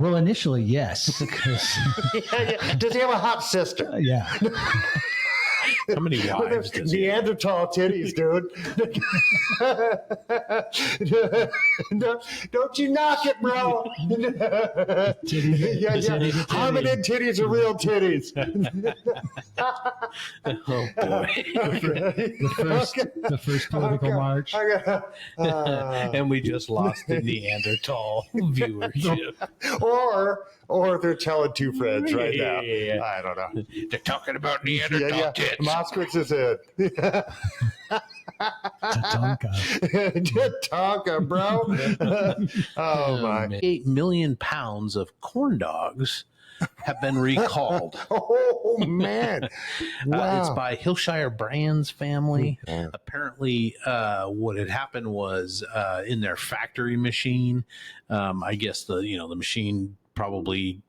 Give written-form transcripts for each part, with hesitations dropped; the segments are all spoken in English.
Well, initially, yes. Because, Does he have a hot sister? yeah. How many wives does he have? Neanderthal titties, dude. Don't you knock it, bro. Hominid titties are real titties. Oh, boy. The first political march. And we just lost the Neanderthal viewership. Or they're telling two friends right now. Yeah. I don't know. They're talking about Neanderthal tits. Moskowitz is it. Tatanka, bro. Oh, my. 8 million pounds of corn dogs have been recalled. Oh, man. Wow. It's by Hillshire Brands family. Apparently, what had happened was in their factory machine, I guess the machine probably,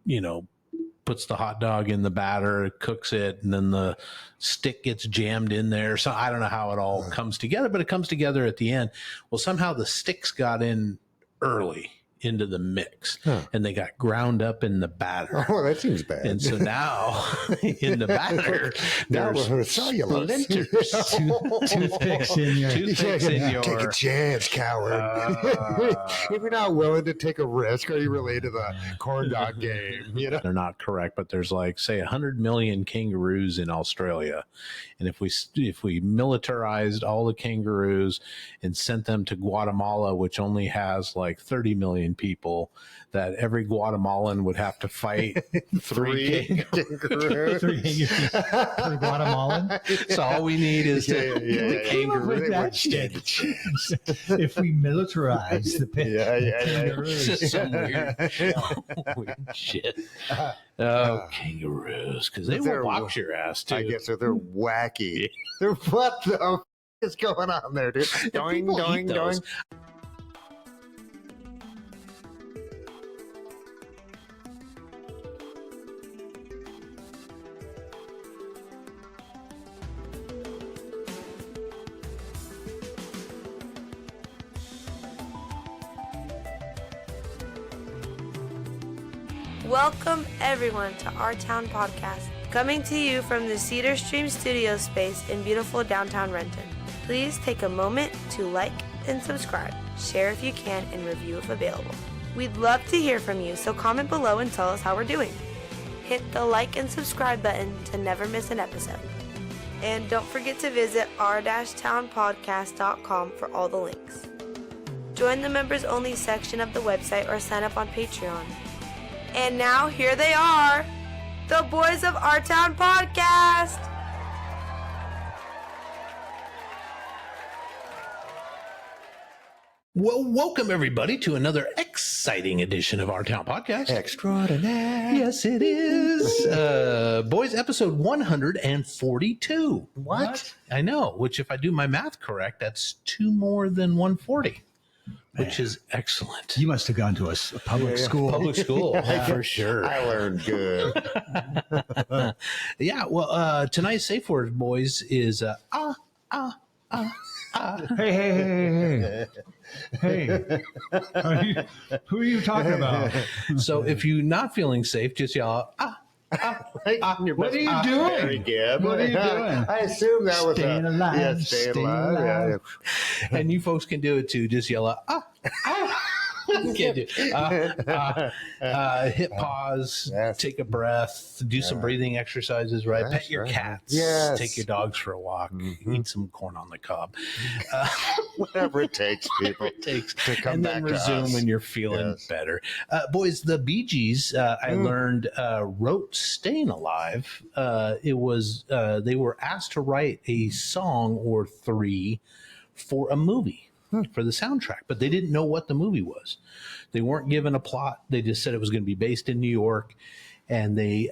puts the hot dog in the batter, cooks it, and then the stick gets jammed in there. So I don't know how it all comes together, but it comes together at the end. Well, somehow the sticks got in early into the mix and they got ground up in the batter. Oh, that seems bad. And so now in the batter, there's splinters. Toothpicks in your... Take a chance, coward. If you're not willing to take a risk, are you related to the corn dog game? They're not correct, but there's say 100 million kangaroos in Australia. And if we militarized all the kangaroos and sent them to Guatemala, which only has 30 million people, that every Guatemalan would have to fight three kangaroos. For Guatemalan. So all we need is the kangaroo. If we militarize the kangaroos. Some weird shit. Kangaroos, because they will box your ass too. I guess so. They're wacky. They're what the f is going on there, dude? Doing, doing, doing. Welcome everyone to Our Town Podcast, coming to you from the Cedar Stream studio space in beautiful downtown Renton. Please take a moment to like and subscribe, share if you can, and review if available. We'd love to hear from you, so comment below and tell us how we're doing. Hit the like and subscribe button to never miss an episode. And don't forget to visit our-townpodcast.com for all the links. Join the members only section of the website or sign up on Patreon. And now, here they are, the boys of Our Town Podcast. Well, welcome everybody to another exciting edition of Our Town Podcast. Extraordinary. Yes, it is. Boys, episode 142. What? I know, which if I do my math correct, that's 2 more than 140. Which is excellent. You must have gone to a public school. Public school, for sure. I learned good. Yeah, well, tonight's safe word, boys, is Hey. Who are you talking about? So if you're not feeling safe, just yell out, What are you doing? What are you doing? I assume that was Staying alive. Yeah, staying alive. Yeah. and you folks can do it too. Just yell out, Can't do. Hit pause, Yes. take a breath, do some breathing exercises, right? That's Pet your right. cats, Yes. take your dogs for a walk, eat some corn on the cob. Whatever it takes, people. It takes to come and back then to resume us. when you're feeling Yes. better. Boys, the Bee Gees, I learned, wrote Staying Alive. It was they were asked to write a song or 3 for a movie. For the soundtrack, but they didn't know what the movie was. They weren't given a plot. They just said it was going to be based in New York, and they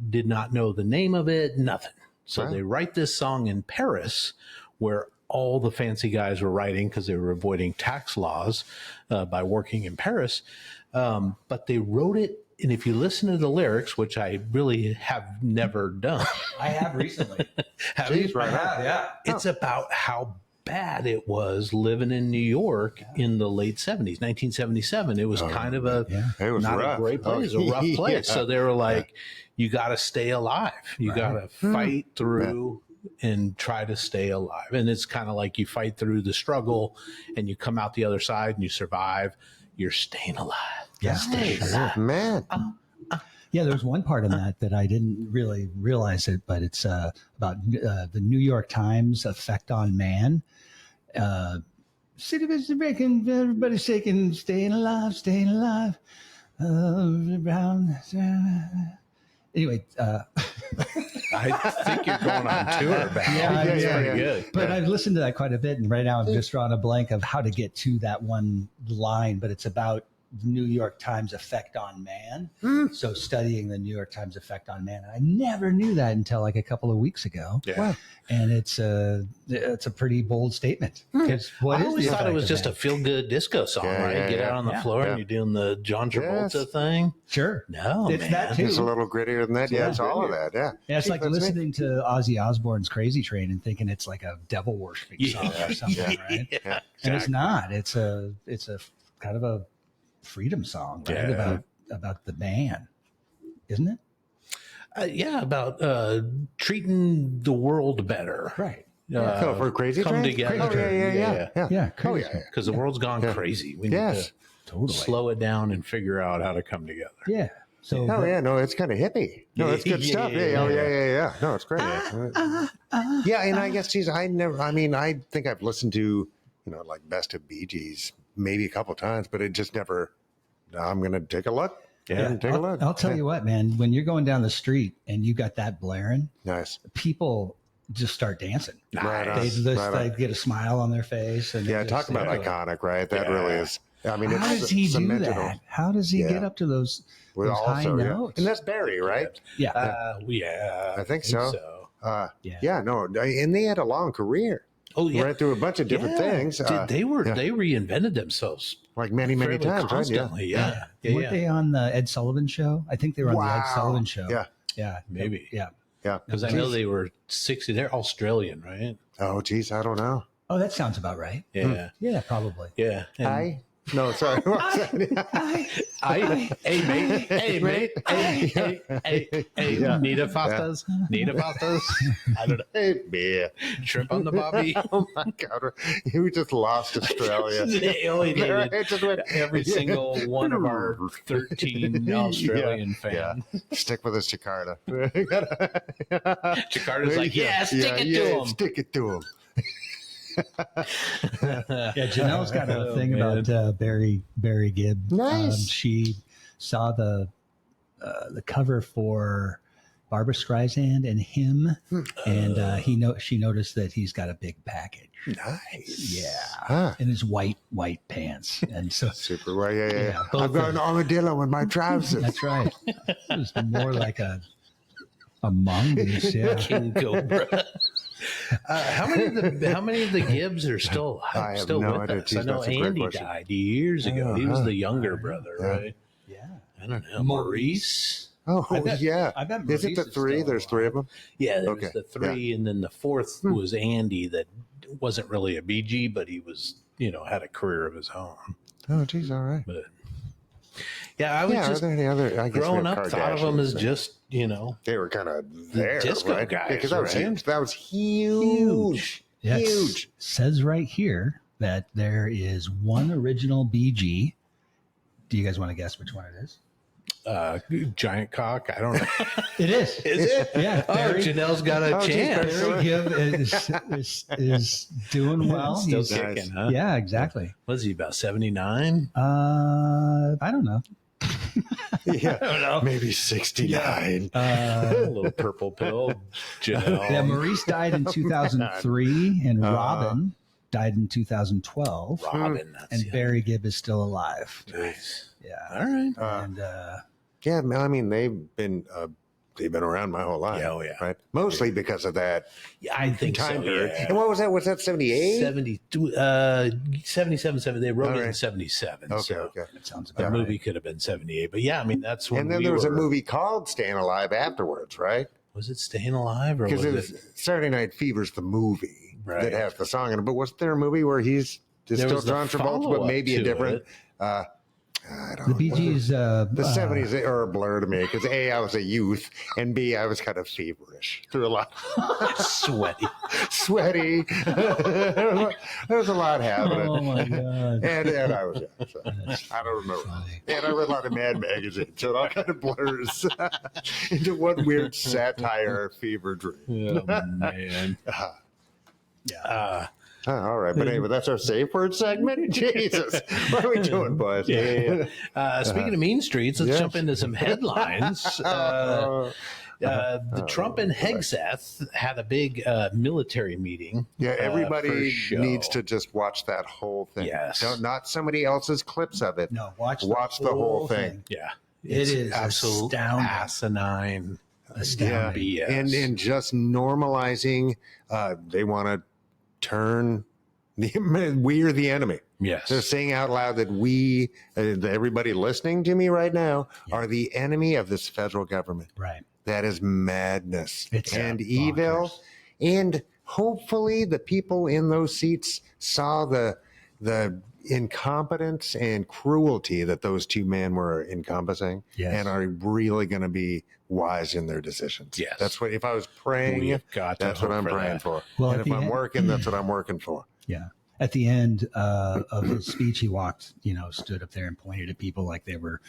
did not know the name of it, nothing. So they write this song in Paris, where all the fancy guys were writing because they were avoiding tax laws by working in Paris. But they wrote it, and if you listen to the lyrics, which I really have never done. I have recently. Have you? Right. Yeah. It's about how bad it was living in New York in the late 70s, 1977. It was kind of It was not rough. a great place, a rough place. So they were like, you got to stay alive. You got to fight through and try to stay alive. And it's kind of like you fight through the struggle and you come out the other side and you survive. You're staying alive. Yeah. Staying alive. Man. Yeah, there's one part in that I didn't really realize it, but it's about the New York Times effect on man. City business breaking, everybody shaking, staying alive, staying alive. Anyway, I think you're going on tour, Val. That's pretty good. But I've listened to that quite a bit, and right now I'm just drawing a blank of how to get to that one line, but it's about the New York Times effect on man. So studying the New York Times effect on man. I never knew that until like a couple of weeks ago. Yeah. Wow. And it's a pretty bold statement. Because I always thought it was just a feel-good disco song, right? Get out on the floor and you're doing the John Travolta thing. Sure. No, it's man. that too. It's a little grittier than that. Yeah, it's all of that. Yeah. Yeah, it's like listening to Ozzy Osbourne's Crazy Train and thinking it's like a devil worshiping song or something, right? Yeah. And it's not. It's a kind of a freedom song, right? About the man, isn't it? About treating the world better. Right. For Crazy come Train? together. Yeah. Crazy. Because the world's gone crazy. We need to Totally. slow it down and figure out how to come together. Yeah. So No, it's kind of hippie. No, it's good stuff. Yeah. No, it's great. Yeah, and I guess, geez, I think I've listened to, like Best of Bee Gees maybe a couple of times, but it just never, I'm going to take a look. Yeah, take a look. I'll tell you what, man, when you're going down the street and you got that blaring, Nice. People just start dancing. Right on. They just Right on. get a smile on their face. And Talk about iconic, right? That really is. I mean, how it's does he do cemented that? How does he get up to those high notes? And that's Barry, right? Yeah. I think so. Yeah. And they had a long career. Oh, yeah. Right through a bunch of different things. They reinvented themselves like many times, constantly. right? Weren't they on the Ed Sullivan Show? I think they were on the Ed Sullivan Show. Yeah. Maybe. Yeah. Because I know they were 60. They're Australian, right? Oh, geez, I don't know. Oh, that sounds about right. Yeah. Yeah, probably. Yeah. And No, sorry. Hey, mate. Hey, Yeah. Nita Fastas? Nita Fastas? I don't know. Hey, beer. Shrimp on the bobby? Oh, my God. You just lost Australia. They alienated It just went- every single one of our 13 Australian fans. Stick with us, Jakarta. Jakarta's like, stick it to him. Stick it to him. Yeah, Janelle's got a thing about Barry Gibb. Nice. She saw the cover for Barbra Streisand and him, and she noticed that he's got a big package. Nice. Yeah, in his white pants, and so Super. Well, yeah. both I've got an armadillo in my trousers. that's right. It was more like a mongoose. Yeah. King Cobra. How many of the Gibbs are still I have with no idea. us? Geez, I know that's a great Andy question. died years ago. He was the younger brother, right? Yeah. I don't know. Maurice? Oh, I bet yeah. Maurice Is it the is three? still There's three of them? Yeah, there Okay, was the three, and then the fourth was Andy that wasn't really a BG, but he was, had a career of his own. Oh, geez, all right. But yeah, I was Are just there any other? I guess we growing have up, thought of them as Kardashians. just, They were kind of there, disco right? guys, Because that was right? huge. That was huge. Yeah, it Huge. says right here that there is one original BG. Do you guys want to guess which one it is? giant cock. I don't know. It is. Is it? Yeah. Oh, Janelle's got a chance. Barry Gibb is doing well. Still He's- kicking, huh? Yeah, exactly. Was he about 79? I don't know. Yeah, I don't know. Maybe 69. A little purple pill. Janelle. Yeah, Maurice died in 2003, and Robin died in 2012. Robin. That's And the Barry Gibb is still alive. Nice. Yeah. All right. And Yeah, I mean they've been around my whole life. Yeah, oh, yeah. Right. Mostly because of that Yeah, I think time so. period. Yeah. And what was that? Was that 78? 77, 70. They wrote All it in right. 77. Okay, so okay. that sounds the about right. movie could have been 78. But yeah, I mean, that's when And then we there was a were- movie called Staying Alive afterwards, right? Was it Staying Alive or was Because it was it? Saturday Night Fever's the movie. that has the song in it. But wasn't there a movie where he's still John Travolta, but maybe a different? I don't know. The Bee Gees. The 70s are a blur to me because A, I was a youth, and B, I was kind of feverish through a lot. Sweaty. There was a lot happening. Oh my God. And I was young, so I don't remember. And I read a lot of Mad magazines, so it all kind of blurs into one weird satire fever dream. Oh, man. All right, but anyway, that's our safe word segment. Jesus, what are we doing, boys? Speaking of mean streets, let's jump into some headlines. The Trump and Hegseth had a big military meeting. Yeah, everybody needs to just watch that whole thing. Yes. Not somebody else's clips of it. No, watch the whole thing. Yeah. It is absolute astounding. asinine BS. And just normalizing, they want to turn we are the enemy. Yes. They're saying out loud that we, everybody listening to me right now, are the enemy of this federal government. Right. That is madness and bonkers. evil. And hopefully the people in those seats saw the incompetence and cruelty that those two men were encompassing and are really going to be wise in their decisions. Yes. That's what, if I was praying, that's what I'm praying for. Well, and if I'm working, that's what I'm working for. Yeah. At the end of his speech, he stood up there and pointed at people like they were,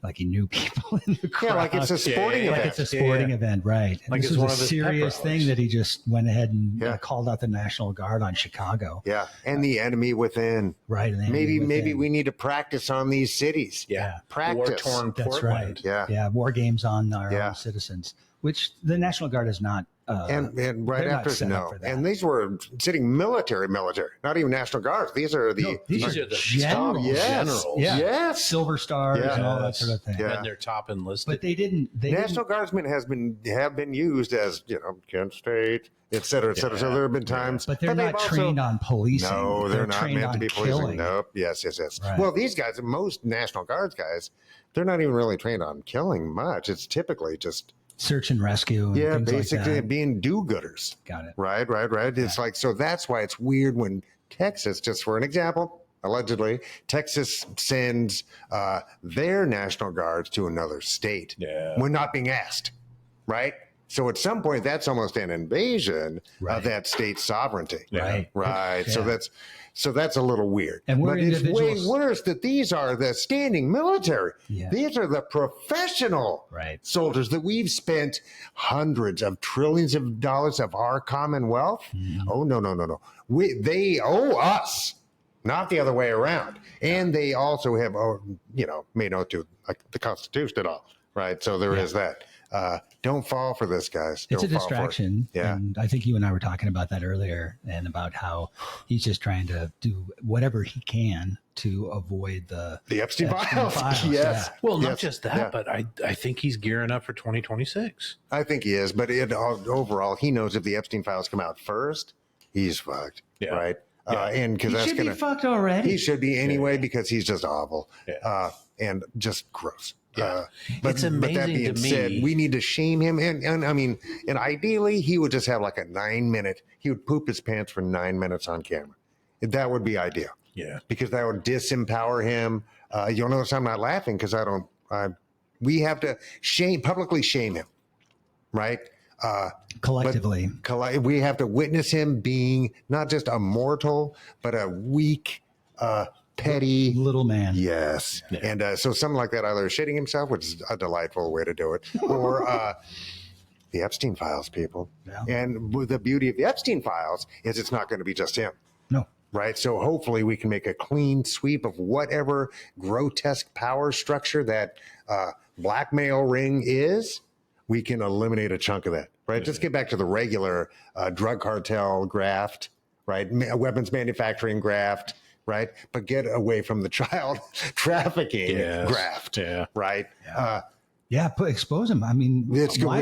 like he knew people in the crowd. Yeah, like it's a sporting event. Like it's a sporting event, right. And like this it's was one a of his serious pep thing rallies. that he just went ahead and called out the National Guard on Chicago. Yeah, and the enemy within. Right. And maybe we need to practice on these cities. Yeah. Practice. War-torn That's Portland. right. Yeah. War games on our own citizens, which the National Guard is not. And right after, set up for that. and these were sitting military, not even National Guards. These are the these are the generals. generals. Yeah. Yes. Silver Stars and all that sort of thing. Yeah. And they're top enlisted. But they didn't. National Guardsmen have been used as Kent State, et cetera, et cetera. So there have been times, but they're not trained on policing. No, they're not meant to be policing. Killing. Nope. Yes. Right. Well, these guys, most National Guards guys, they're not even really trained on killing much. It's typically just search and rescue. And things basically like that. being do-gooders. Got it. Right. It's like, so that's why it's weird when Texas, just for an example, allegedly, Texas sends their National Guards to another state when not being asked. Right. So at some point, that's almost an invasion of that state's sovereignty. Right. Right. Yeah. So that's a little weird. And but it's way worse that these are the standing military. Yeah. These are the professional soldiers that we've spent hundreds of trillions of dollars of our commonwealth. Mm-hmm. Oh, no. They owe us, not the other way around. And they also have, made out to the Constitution and all. Right. So there is that. Don't fall for this, guys. It's a distraction. Yeah. And I think you and I were talking about that earlier and about how he's just trying to do whatever he can to avoid the Epstein files. Yes. Yeah. Well, not just that, but I think he's gearing up for 2026. I think he is. But overall, he knows if the Epstein files come out first, he's fucked. Yeah. Right. And because that's going to be fucked already. He should be anyway because he's just awful and just gross. But it's amazing that being said, we need to shame him. And I mean, and ideally, he would just have like a 9-minute, he would poop his pants for 9 minutes on camera. That would be ideal. Yeah. Because that would disempower him. You'll notice I'm not laughing because we have to publicly shame him. Right. Collectively. We have to witness him being not just a mortal, but a weak, petty little man. Yes. Yeah. And so something like that, either shitting himself, which is a delightful way to do it, or the Epstein files, people. Yeah. And the beauty of the Epstein files is it's not going to be just him. No. Right. So hopefully we can make a clean sweep of whatever grotesque power structure that blackmail ring is. We can eliminate a chunk of that. Right. Just get back to the regular drug cartel graft, right? Weapons manufacturing graft. Right. But get away from the child trafficking graft. Yeah. Right. Yeah. Expose them. I mean, why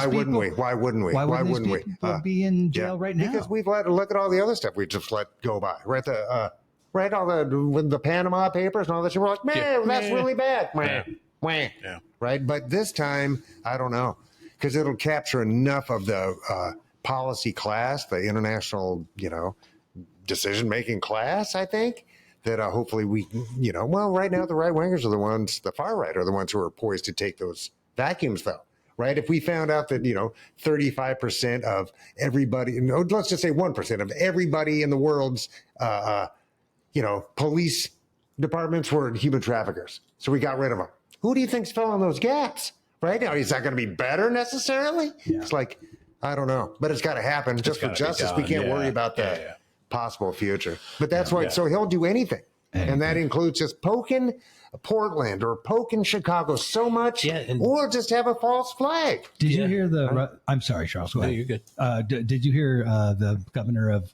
wouldn't we? Why wouldn't we be in jail right now? Because we've look at all the other stuff we just let go by. Right. All the Panama Papers and all that shit. We're like, man, that's really bad. Right. But this time, I don't know, because it'll capture enough of the policy class, the international, decision-making class, I think, that hopefully we, right now the right-wingers are the ones, the far right are the ones who are poised to take those vacuums, though, right? If we found out that, 35% of everybody, let's just say 1% of everybody in the world's, police departments were human traffickers. So we got rid of them. Who do you think's filling those gaps? Right now, is that going to be better necessarily? Yeah. It's like, I don't know, but it's got to happen just for justice. We can't worry about the possible future. But that's why. So he'll do anything. And that includes just poking Portland or poking Chicago so much, or just have a false flag. Did you hear the? I'm sorry, Charles. Go ahead. No, you're good. Did you hear the governor of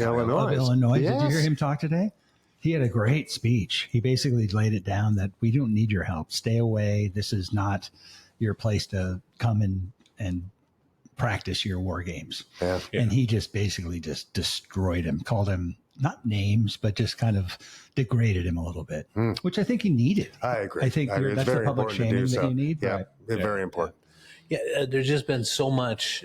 Illinois? Yes. Did you hear him talk today? He had a great speech. He basically laid it down that we don't need your help. Stay away. This is not your place to come and practice your war games. Yeah. And he just basically just destroyed him, called him not names, but just kind of degraded him a little bit, which I think he needed. I agree. I think that's the public shaming that you need. Yeah, right? Very important. Yeah, there's just been so much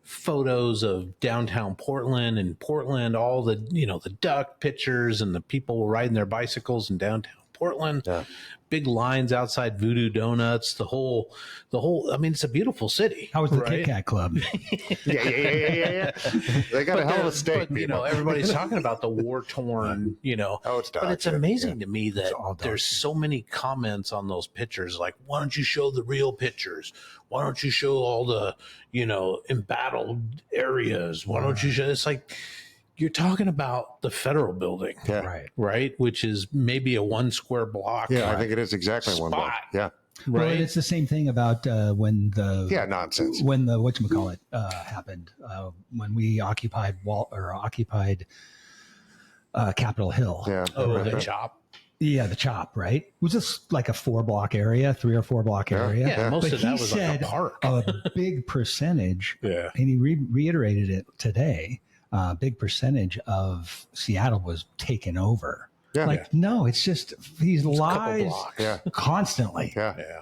photos of downtown Portland and Portland, all the, the duck pictures and the people riding their bicycles in downtown Portland, big lines outside Voodoo Donuts, the whole, I mean, it's a beautiful city. How was the Kit Kat Club? Yeah. They got a hell of a steak, but, everybody's talking about the war-torn, but it's amazing to me that there's so many comments on those pictures. Like, why don't you show the real pictures? Why don't you show all the, embattled areas? Why don't you show, it's like, you're talking about the federal building, right? Which is maybe a 1 square block. Yeah, I think it is exactly spot. 1 block. Yeah. Right. Well, it's the same thing about when the nonsense. When the whatchamacallit happened, when we occupied Capitol Hill. Yeah. The CHOP. Yeah, the CHOP, right? It was just like a 4-block area, 3 or 4 block area. Yeah, most of that was like a park. A big percentage, and he reiterated it today, big percentage of Seattle was taken over. Yeah. No, it's just these lies constantly.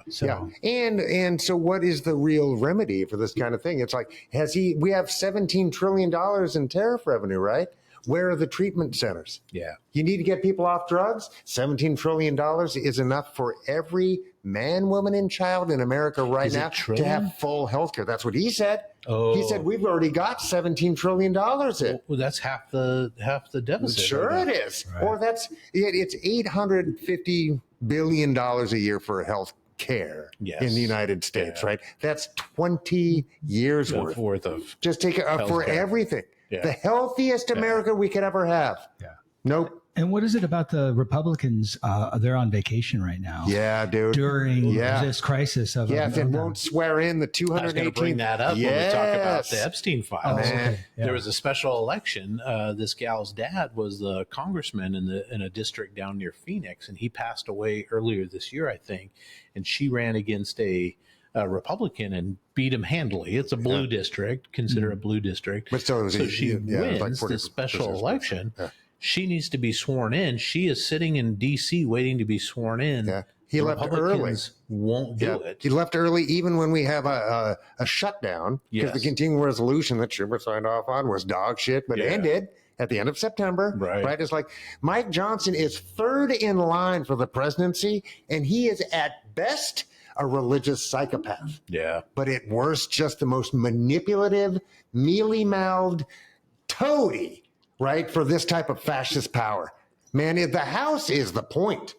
So. And so what is the real remedy for this kind of thing? It's like, we have $17 trillion in tariff revenue, right? Where are the treatment centers? Yeah. You need to get people off drugs. $17 trillion is enough for every man, woman, and child in America right now to have full health care. That's what he said. Oh. He said we've already got $17 trillion in. Well, that's half the deficit. Sure it is. Right. Or it's $850 billion a year for health care in the United States, right? That's 20 years worth of just take it for everything. Yeah. The healthiest America we could ever have. Yeah. Nope. And what is it about the Republicans? They're on vacation right now. Yeah, dude. During this crisis of they won't swear in the 218th. I was going to bring that up when we talk about the Epstein files. There was a special election. This gal's dad was the congressman in a district down near Phoenix, and he passed away earlier this year, I think. And she ran against a Republican and beat him handily. It's a blue district, consider a blue district. But still, she wins this special election. Yeah. She needs to be sworn in. She is sitting in D.C. waiting to be sworn in. Yeah. He left early. Won't do it. He left early even when we have a shutdown because the continuing resolution that Schumer signed off on was dog shit, but ended at the end of September. Right. It's like Mike Johnson is third in line for the presidency, and he is at best a religious psychopath. Yeah. But at worst, just the most manipulative, mealy-mouthed toady, right, for this type of fascist power. Man, the House is the point,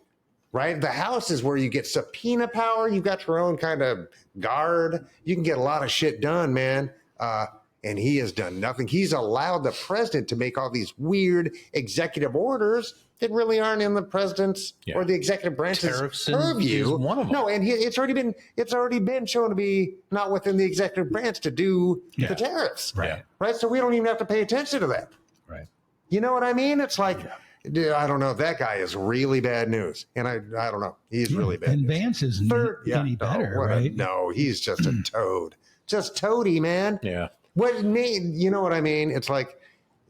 right? The House is where you get subpoena power. You've got your own kind of guard. You can get a lot of shit done, man. And he has done nothing. He's allowed the president to make all these weird executive orders that really aren't in the president's or the executive branch's purview. One of them. No, and it's already been shown to be not within the executive branch to do the tariffs. Right. So we don't even have to pay attention to that. Right. You know what I mean? It's like, dude, I don't know. That guy is really bad news. And I don't know. He's really bad. And Vance isn't any better, right? No, he's just a toad. Just toady, man. Yeah. You know what I mean? It's like,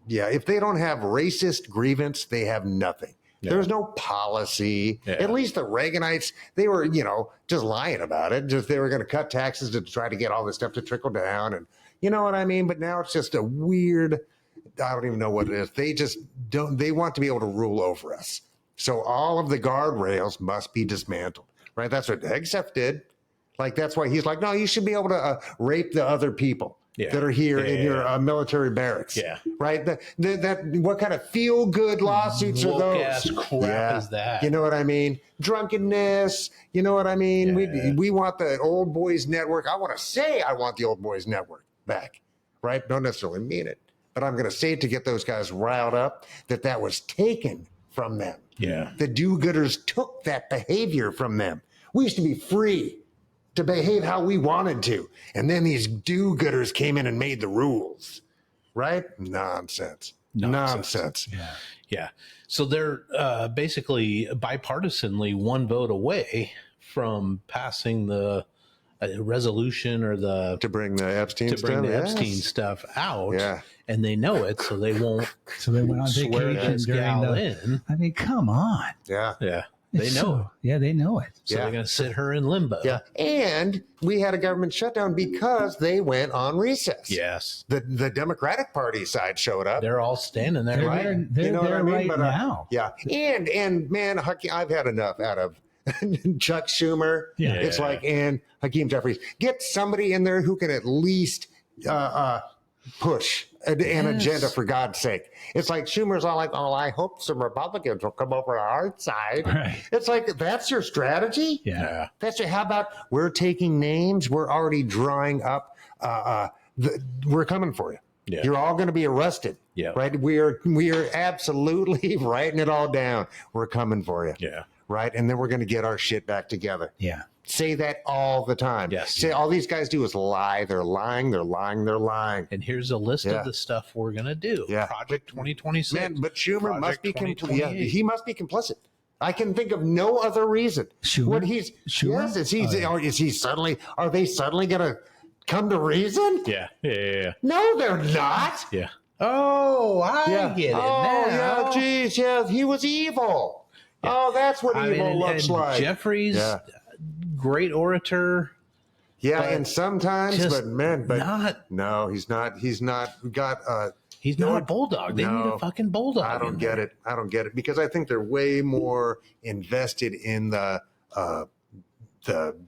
if they don't have racist grievance, they have nothing. Yeah. There was no policy. Yeah. At least the Reaganites, they were, just lying about it. Just they were going to cut taxes to try to get all this stuff to trickle down. And you know what I mean? But now it's just a weird, I don't even know what it is. They just don't, they want to be able to rule over us. So all of the guardrails must be dismantled, right? That's what Hegseth did. Like, that's why he's like, no, you should be able to rape the other people that are here in your military barracks. Yeah. Right? That what kind of feel-good lawsuits are those? Crap is that? You know what I mean? Drunkenness. You know what I mean? Yeah. We want the old boys network. I want to say I want the old boys network back. Right? Don't necessarily mean it. But I'm going to say it to get those guys riled up that was taken from them. Yeah. The do-gooders took that behavior from them. We used to be free to behave how we wanted to. And then these do-gooders came in and made the rules. Right? Nonsense. Yeah. So they're basically bipartisanly one vote away from passing the resolution or to bring the Epstein stuff out. Yeah. And they know it, so they won't. So they went on vacation during I mean, come on. Yeah. Yeah. They know it. Yeah, they know it. So they're going to sit her in limbo. Yeah. And we had a government shutdown because they went on recess. Yes. The Democratic Party side showed up. They're all standing there, right? They're there right now. Yeah. And man, I've had enough out of Chuck Schumer. Yeah. It's like, and Hakeem Jeffries. Get somebody in there who can at least push an agenda, for God's sake. It's like Schumer's all like, oh, I hope some Republicans will come over to our side. Right. It's like, that's your strategy? Yeah. How about we're taking names? We're already drawing up. We're coming for you. Yeah. You're all going to be arrested. Yeah. Right? We are absolutely writing it all down. We're coming for you. Yeah. Right? And then we're going to get our shit back together. Yeah. Say that all the time. Yes. Say all these guys do is lie. They're lying. They're lying. They're lying. And here's a list of the stuff we're going to do. Yeah. Project 2026. Man, but Schumer must be he must be complicit. I can think of no other reason. Schumer? Yes, is he suddenly, are they suddenly going to come to reason? Yeah. No, they're not. Yeah. Oh, I get it now. Yeah, geez, yeah, he was evil. Yeah. Oh, that's what evil looks like. Jeffries, great orator. Yeah, and sometimes, he's not a bulldog. They need a fucking bulldog. I don't get it because I think they're way more invested in the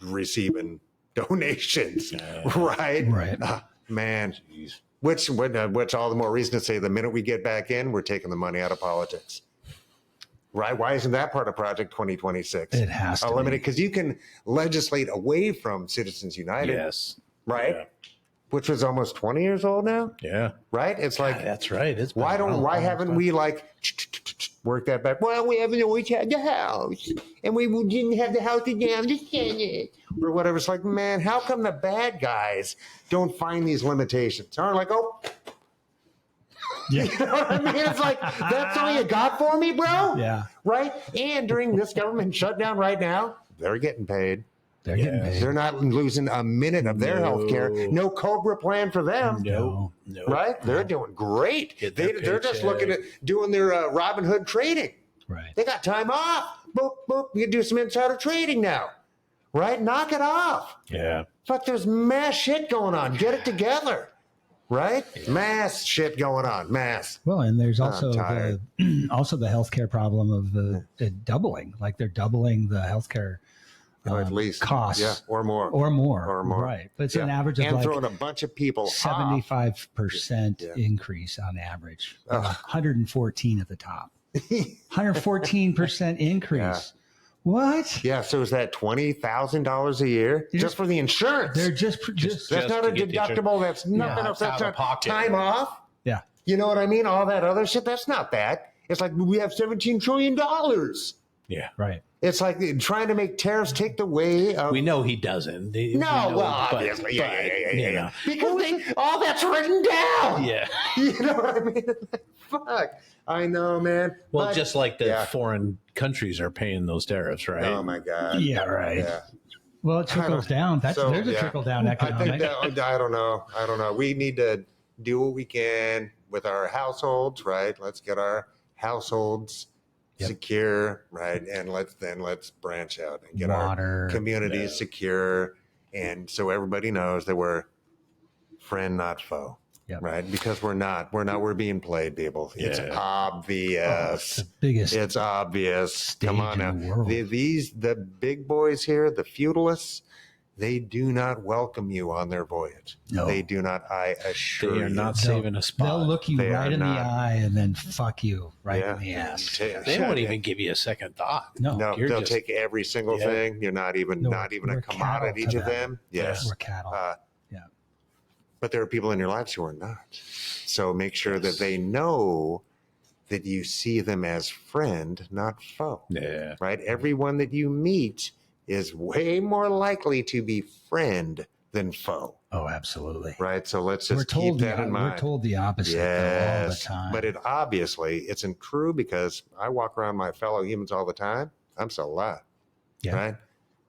receiving donations, right? Man, jeez. Which all the more reason to say the minute we get back in, we're taking the money out of politics. Right? Why isn't that part of Project 2026? It has to eliminate, because you can legislate away from Citizens United. Yes. Right? Yeah. Which was almost 20 years old now. Yeah. Right? It's like, that's right. It's why haven't we worked that back? Well, we haven't always had the house, and we didn't have the house down the Senate or whatever. It's like, man, how come the bad guys don't find these limitations? Aren't like, oh. Yeah. You know what I mean? It's like, that's all you got for me, bro? Yeah. Right? And during this government shutdown right now, they're getting paid. They're getting paid. They're not losing a minute of their health care. No COBRA plan for them. No. Right? They're doing great. They're just looking at doing their Robin Hood trading. Right. They got time off. Boop, boop. You can do some insider trading now. Right? Knock it off. Yeah. But there's mass shit going on. Get it together. Right? Yeah. Mass shit going on. Mass. Well, and there's also the healthcare problem of the doubling. Like they're doubling the healthcare at least costs, or more, Right? But it's an average of throwing a bunch of people 75% increase on average. 114 at the top. 114% increase. Yeah. What? Yeah, so is that $20,000 a year just for the insurance? They're just that's not a deductible. That's nothing else. That's not time off. Yeah, you know what I mean. All that other shit. That's not bad. It's like we have $17 trillion. Yeah, right. It's like trying to make tariffs take the way of. We know he doesn't. Obviously, yeah. Because all that's written down. Yeah, you know what I mean. Fuck. I know, man. Well, just like the foreign countries are paying those tariffs, right? Oh my God. Yeah, right. Yeah. Well, it trickles down. There's a trickle down economic. I don't know. We need to do what we can with our households, right? Let's get our households secure, right? And let's branch out and get Water, our communities secure. And so everybody knows that we're friend, not foe. Yep. Right? Because we're being played, people. It's obvious. It's obvious. Come on now. The big boys here, the feudalists, they do not welcome you on their voyage. No. They do not, I assure you. They are not saving a spot. They'll look you right in the eye and then fuck you right in the ass. They won't even give you a second thought. No, they'll take every single thing. You're not even a commodity to them. Yes. We're cattle. But there are people in your lives who are not. So make sure that they know that you see them as friend, not foe. Yeah. Right? Everyone that you meet is way more likely to be friend than foe. Oh, absolutely. Right? So let's just keep that in mind. We're told the opposite all the time. But it obviously isn't true because I walk around my fellow humans all the time. I'm still alive. Yeah. Right?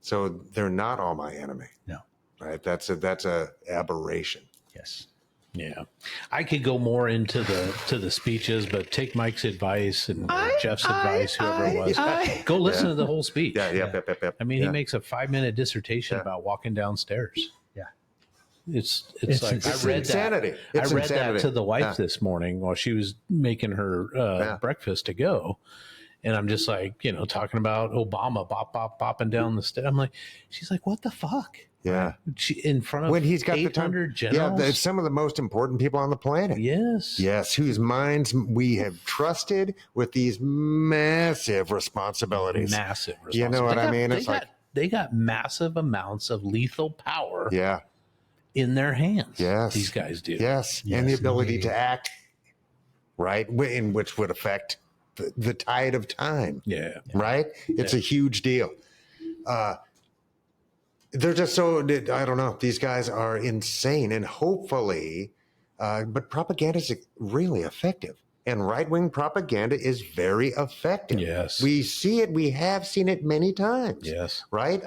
So they're not all my enemy. No. Right? That's a aberration. Yes. Yeah. I could go more into the speeches, but take Mike's advice and Jeff's advice, whoever it was. Go listen to the whole speech. Yeah. I mean, he makes a 5-minute dissertation about walking downstairs. Yeah. It's like I read insanity. That. I read that to the wife this morning while she was making her breakfast to go. And I'm just like, talking about Obama bopping down the stairs. I'm like, she's like, what the fuck? Yeah. In front of when he's got 800 generals. Yeah, some of the most important people on the planet. Yes, whose minds we have trusted with these massive responsibilities. You know what I mean? They got massive amounts of lethal power. Yeah. In their hands. Yes, these guys do. Yes, and the ability to act right, in which would affect the tide of time. Yeah. Right. It's a huge deal. They're just so, I don't know. These guys are insane, and hopefully, but propaganda is really effective, and right-wing propaganda is very effective. Yes, we see it. We have seen it many times. Yes, right,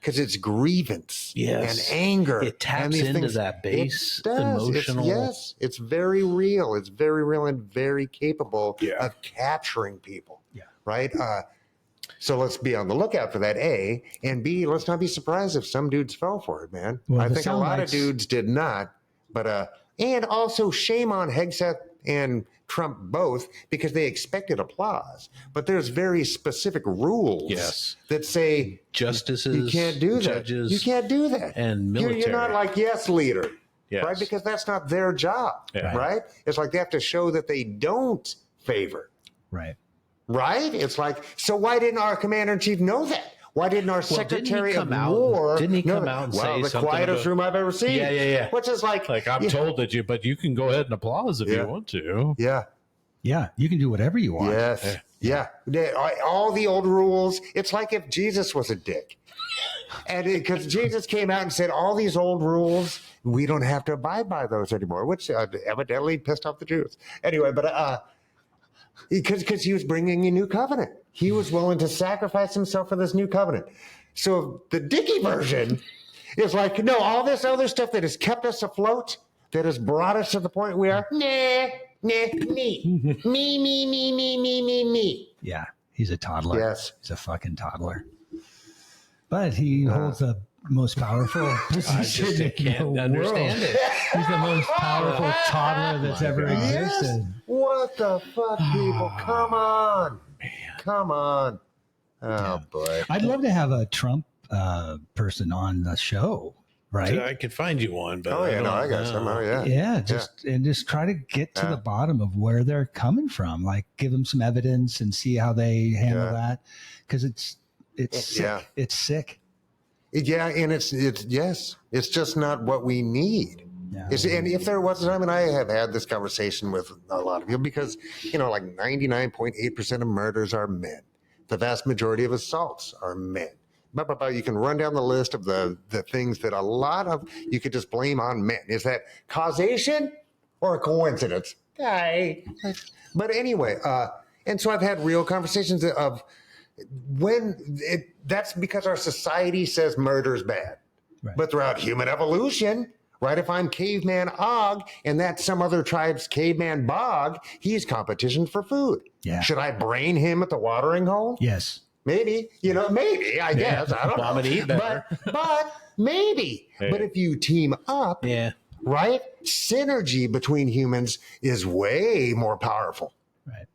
because it's grievance and anger. It taps into that base emotional. It's very real. It's very real and very capable of capturing people. Yeah, right. So let's be on the lookout for that, A. And B, let's not be surprised if some dudes fell for it, man. Well, I think a lot of dudes did not. But and also shame on Hegseth and Trump both because they expected applause. But there's very specific rules that say justices, you can't do that. Judges, you can't do that. And military. You're not like yes leader, right? Because that's not their job, right? It's like they have to show that they don't favor. Right. Right? It's like, so why didn't our commander-in-chief know that? Why didn't our secretary of war? Didn't he come out and say the something? Quietest room I've ever seen. Yeah. Which is like I'm told that but you can go ahead and applause if you want to. Yeah. Yeah. You can do whatever you want. Yes. Yeah. All the old rules. It's like if Jesus was a dick. And because Jesus came out and said all these old rules, we don't have to abide by those anymore, which evidently pissed off the Jews. Anyway, but because he was bringing a new covenant. He was willing to sacrifice himself for this new covenant. So the Dickie version is like, no, all this other stuff that has kept us afloat, that has brought us to the point we are, me. Yeah, he's a toddler. Yes. He's a fucking toddler. But he holds the most powerful position in the understand world. It. He's the most powerful toddler that's ever existed. What the fuck, people? Come on. Man. Come on. Oh, boy. I'd love to have a Trump person on the show, right? I could find you one. But I got some. Just try to get to the bottom of where they're coming from. Like, give them some evidence and see how they handle that. Because it's sick. Yeah. It's sick. Yeah, and it's just not what we need. Yeah. And if there was a time, and I have had this conversation with a lot of you, because, like 99.8% of murders are men. The vast majority of assaults are men. But you can run down the list of the things that a lot of you could just blame on men. Is that causation or a coincidence? But anyway, and so I've had real conversations of that's because our society says murder's bad. Right. But throughout human evolution, right? If I'm caveman Og and that's some other tribe's caveman Bog, he's competition for food. Yeah. Should I brain him at the watering hole? Yes. Maybe, maybe, I guess. I don't know. Vomit eat better. But maybe. Yeah. But if you team up, right? Synergy between humans is way more powerful.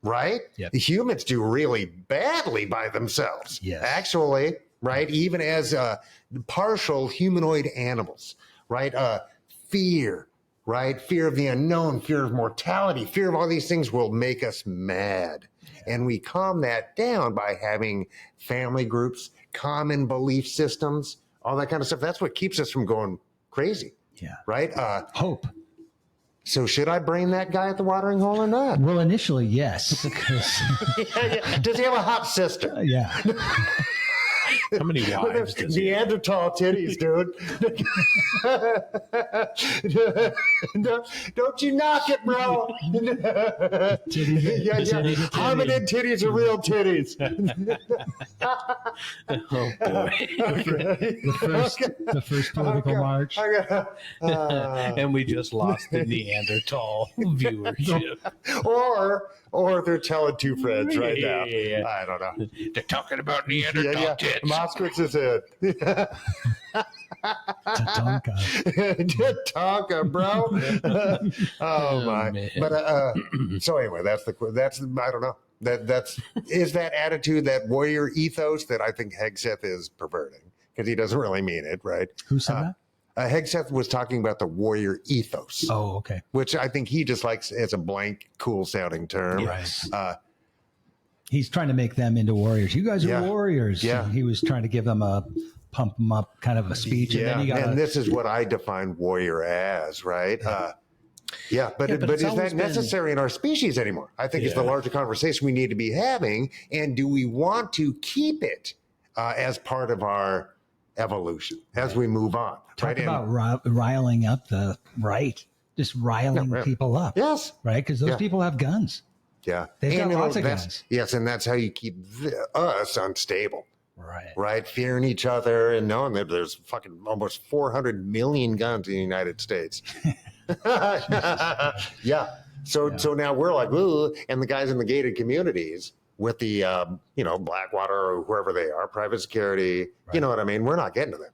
Right? Yep. The humans do really badly by themselves. Yes. Actually, right? Even as partial humanoid animals, right? Fear, right? Fear of the unknown, fear of mortality, fear of all these things will make us mad. And we calm that down by having family groups, common belief systems, all that kind of stuff. That's what keeps us from going crazy. Yeah. Right? Hope. So should I brain that guy at the watering hole or not? Well, initially, yes. Because, Does he have a hot sister? yeah. How many wives does he have? Neanderthal titties, dude. Don't you knock it, bro. Hominid titties are real titties. Oh, boy. The first political march. And we just lost the Neanderthal viewership. Or they're telling two friends right now. Yeah. I don't know. They're talking about Neanderthal tits. Moskowitz is it. Tatanka, bro. Oh my. Man. But so anyway, that's I don't know. That's that attitude, that warrior ethos that I think Hegseth is perverting because he doesn't really mean it, right? Who said that? Hegseth was talking about the warrior ethos. Oh, okay. Which I think he just likes as a blank, cool sounding term. Right. He's trying to make them into warriors. You guys are warriors. Yeah. He was trying to give them a pump them up kind of a speech. Yeah. And then he got this is what I define warrior as, right? But is that necessary in our species anymore? I think it's the larger conversation we need to be having. And do we want to keep it as part of our evolution as we move on? Talk about riling up the right, just riling people up. Yes. Right? Because those people have guns. Yeah. They've got lots of guns. Yes, and that's how you keep us unstable. Right. Right? Fearing each other and knowing that there's fucking almost 400 million guns in the United States. Yeah. So now we're like, ooh, and the guys in the gated communities with the, Blackwater or whoever they are, private security, you know what I mean? We're not getting to them.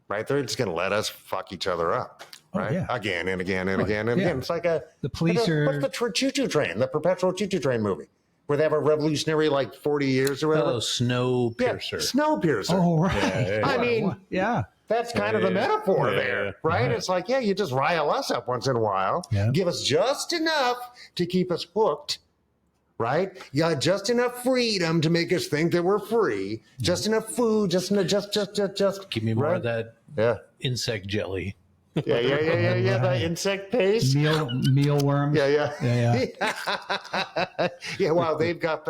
Right? They're just going to let us fuck each other up. Right? Again and again and again and again. It's like the police are... What's the choo-choo train, the perpetual choo-choo train movie? Where they have a revolutionary 40 years or whatever. Oh, Snowpiercer. Yeah, Snowpiercer. Oh, right. I mean, that's kind of the metaphor there, right? It's like, you just rile us up once in a while. Yeah. Give us just enough to keep us hooked, right? Yeah, just enough freedom to make us think that we're free. Just enough food, just give me more of that insect jelly. Yeah. The insect paste, mealworms. Yeah. Yeah. Well, they've got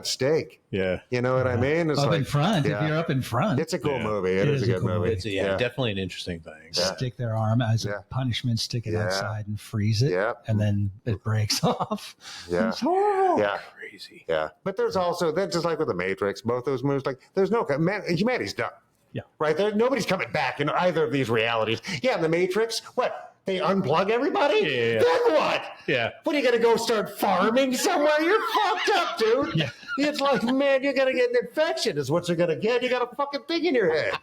steak. Yeah. You know what I mean? It's up in front. If you're up in front, it's a cool movie. It is a good movie. It's definitely an interesting thing. Stick their arm as a punishment, stick it outside and freeze it, and then it breaks off. Yeah. It's horrible. Yeah. Crazy. Yeah. But there's also that's just like with the Matrix. Both those movies, there's no humanity's done. Yeah. Right? Nobody's coming back in either of these realities. Yeah, in the Matrix, what? They unplug everybody? Yeah. Then what? Yeah. What, are you going to go start farming somewhere? You're fucked up, dude. Yeah. It's like, man, you're going to get an infection is what you're going to get. You got a fucking thing in your head.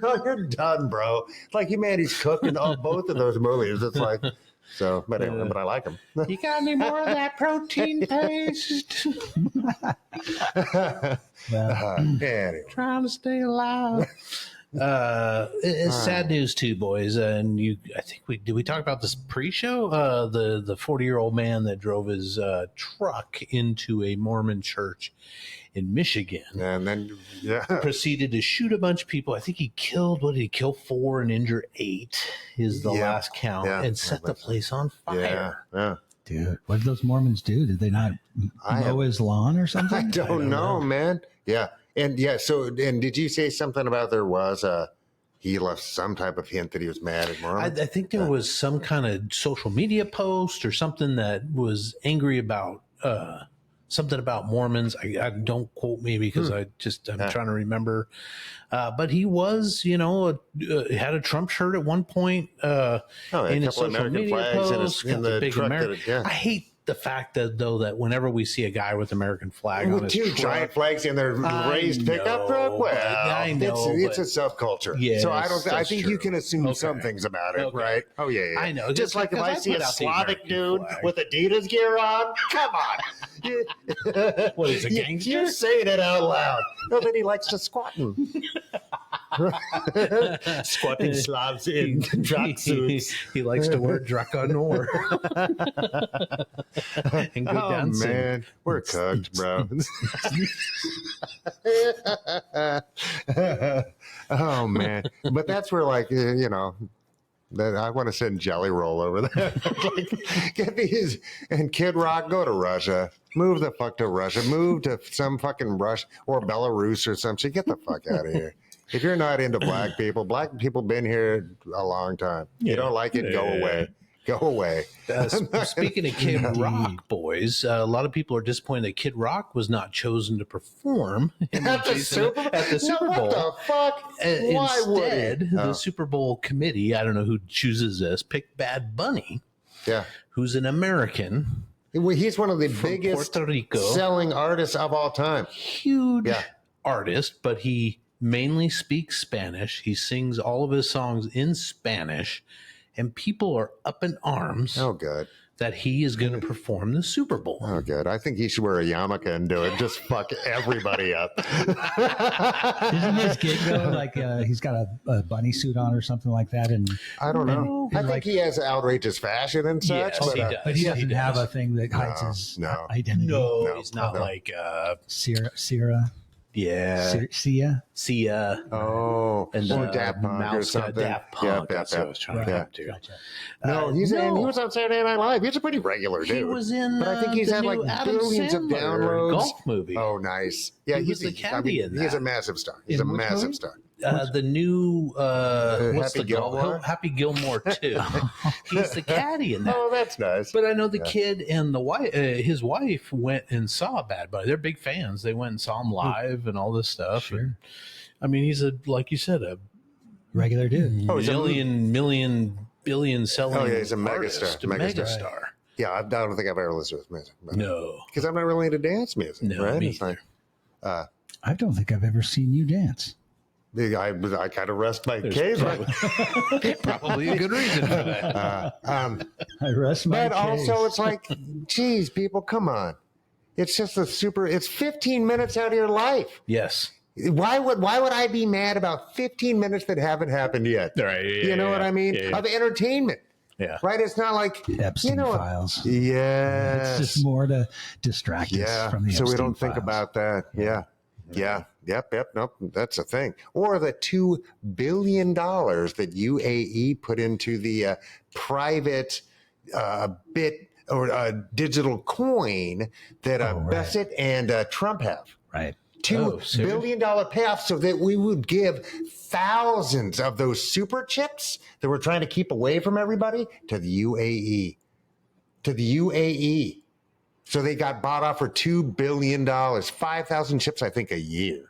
You're done, bro. It's like humanity's cooked in both of those movies. It's like... So, but anyway, but I like them. You got any more of that protein paste? Anyway. Trying to stay alive. It's sad news too, boys. And I think we talk about this pre-show? The 40-year-old man that drove his truck into a Mormon church in Michigan, and then proceeded to shoot a bunch of people. I think he killed. What did he kill? 4 and injure 8 is the last count, and set the place on fire. Yeah. Dude, what did those Mormons do? Did they not mow his lawn or something? I don't know, man. Yeah. And did you say something about there was he left some type of hint that he was mad at Mormons? I think there was some kind of social media post or something that was angry about something about Mormons. I don't quote me because I'm trying to remember. But he was, had a Trump shirt at one point in his social media posts. In the big truck. I hate the fact that whenever we see a guy with American flag on his two truck, giant flags in their raised pickup truck. Well, I know, it's a subculture. Yes, so I think true. you can assume some things about it, right? Oh yeah. I know. Just like if I see a Slavic dude flag with Adidas gear on, come on. What is a gangster? You're saying it out loud. No, but he likes to squatting. Squatting Slavs in tracksuits. He likes to wear Draconor and go dancing. Man, we're cooked, bro. Oh man, but that's where that I want to send Jelly Roll over there. Get these and Kid Rock, go to Russia. Move the fuck to Russia. Move to some fucking Russia or Belarus or something. Get the fuck out of here. If you're not into black people been here a long time. You don't like it, go away. Go away. Speaking of Kid Rock, boys, a lot of people are disappointed that Kid Rock was not chosen to perform at the Super Bowl. What the fuck? Why Instead, the Super Bowl committee, I don't know who chooses this, picked Bad Bunny, who's an American. He's one of the biggest Puerto Rico, selling artists of all time. Huge artist, but he mainly speaks Spanish. He sings all of his songs in Spanish. And people are up in arms that he is going to perform the Super Bowl. Oh, good. I think he should wear a yarmulke and do it. Just fuck everybody up. Isn't his gig, though, like he's got a bunny suit on or something like that? And I don't know. I think he has outrageous fashion and such. Yes, he does. But he doesn't have a thing that hides his identity. No, he's not like Sierra. Yeah. Sia. Oh. And Daft Punk or something. Daft Punk. Yeah, That's what I was trying to get to. Gotcha. No, he was on Saturday Night Live. He's a pretty regular dude. He was in but I think he's had like billions of downloads. Golf movie. Oh, nice. Yeah, he's the caddy in that. He's a massive star. He's a massive star. The new what's Happy the Gilmore? Happy Gilmore 2. He's the caddy in that. Oh, that's nice. But I know the kid and the wife, his wife went and saw Bad Bunny. They're big fans. They went and saw him live and all this stuff. Sure. And, I mean, he's like you said, a regular dude. billion selling. Oh yeah, he's a artist, megastar. Yeah, I don't think I've ever listened to his music. No, because I'm not really into dance music. No, right? me It's like, I don't think I've ever seen you dance. I kind of rest my case. Probably a good reason for that. I rest my But case. also, it's like, geez, people, come on. It's just it's 15 minutes out of your life. Yes. Why would I be mad about 15 minutes that haven't happened yet? Right. You know what I mean? Of entertainment. Yeah. Right? It's not like Epstein files. Yeah. It's just more to distract us from the so Epstein we don't think files. about that. Yeah. Yep. Nope. That's a thing. Or the $2 billion that UAE put into the private bit or digital coin that Bassett and Trump have. Right. $2 billion payoff so that we would give thousands of those super chips that we're trying to keep away from everybody to the UAE. So they got bought off for $2 billion, 5,000 chips, I think, a year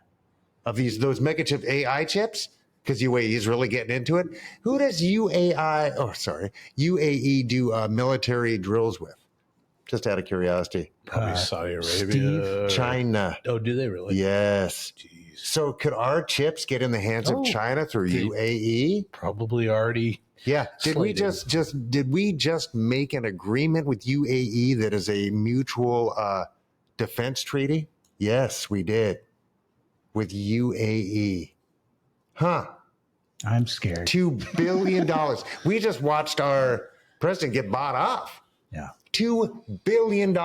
of those mega chip AI chips, because UAE is really getting into it. Who does UAE do military drills with? Just out of curiosity. Probably Saudi Arabia. China. Oh, do they really? Yes. Jeez. So could our chips get in the hands of China through UAE? Probably already. Yeah. Did we just make an agreement with UAE that is a mutual defense treaty? Yes, we did. With UAE. Huh. I'm scared. $2 billion. We just watched our president get bought off. Yeah. $2 billion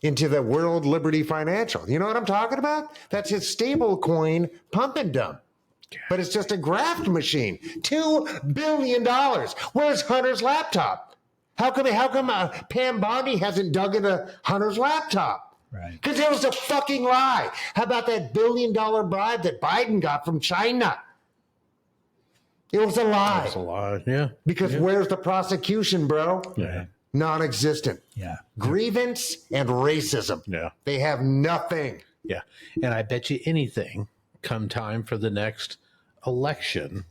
into the World Liberty Financial. You know what I'm talking about? That's his stable coin pump and dump. But it's just a graft machine. $2 billion. Where's Hunter's laptop? How come Pam Bondi hasn't dug into Hunter's laptop? Right. Because it was a fucking lie. How about that $1 billion bribe that Biden got from China? It was a lie. That's a lot. Yeah. Because where's the prosecution, bro? Yeah. Non-existent. Yeah. Grievance and racism. Yeah. They have nothing. Yeah. And I bet you anything, come time for the next election,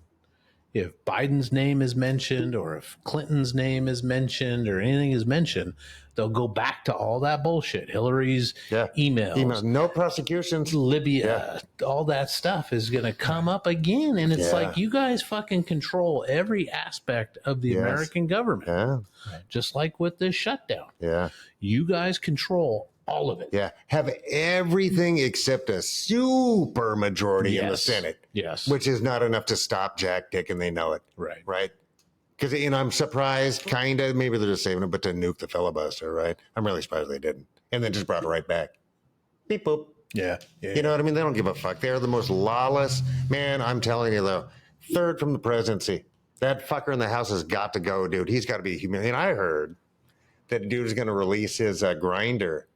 if Biden's name is mentioned or if Clinton's name is mentioned or anything is mentioned, they'll go back to all that bullshit. Hillary's emails, no prosecutions. Libya, all that stuff is going to come up again. And it's like, you guys fucking control every aspect of the American government. Yeah. Just like with this shutdown. Yeah. You guys control all of it. Yeah. Have everything except a super majority in the Senate. Yes. Which is not enough to stop Jack Dick, and they know it. Right. Right. Because, I'm surprised, kind of, maybe they're just saving it, but to nuke the filibuster, right? I'm really surprised they didn't. And then just brought it right back. Beep, boop. Yeah. You know what I mean? They don't give a fuck. They're the most lawless. Man, I'm telling you, though, third from the presidency. That fucker in the House has got to go, dude. He's got to be humiliated. And I heard that dude is going to release his grinder.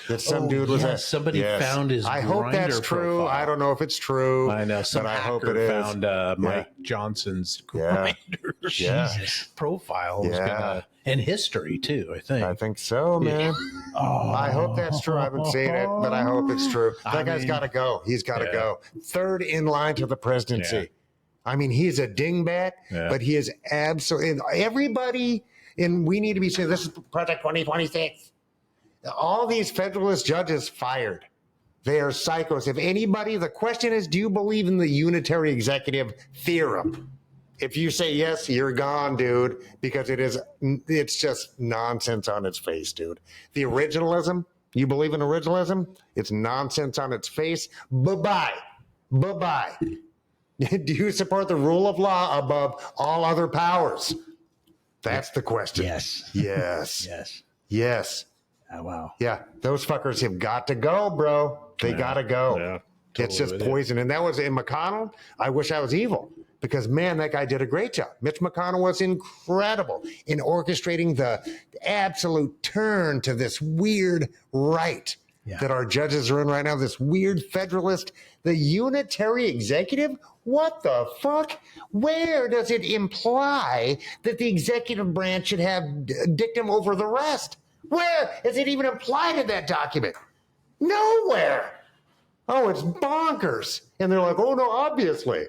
That some dude was somebody found his. I hope that's Grindr true. profile. I don't know if it's true. I know some but I hacker hope it is. found Mike Johnson's Grindr profile. And history too. I think so, man. I hope that's true. I haven't seen it, but I hope it's true. That guy's got to go. He's got to go. Third in line to the presidency. Yeah. I mean, he's a dingbat, but he is absolutely everybody. And we need to be saying this is Project 2026. All these Federalist judges fired. They are psychos. If anybody, the question is, do you believe in the unitary executive theorem? If you say yes, you're gone, dude, because it's just nonsense on its face, dude. The originalism, you believe in originalism? It's nonsense on its face. Bye-bye. Bye-bye. Do you support the rule of law above all other powers? That's the question. Yes. Yes. Yes. Yes. Oh, wow. Yeah, those fuckers have got to go, bro. They got to go. Yeah, totally it's just poison. And that was in McConnell. I wish I was evil because, man, that guy did a great job. Mitch McConnell was incredible in orchestrating the absolute turn to this weird right that our judges are in right now, this weird federalist, the unitary executive. What the fuck? Where does it imply that the executive branch should have dictum over the rest? Where is it even implied in that document? Nowhere. Oh, it's bonkers. And they're like, oh, no, obviously.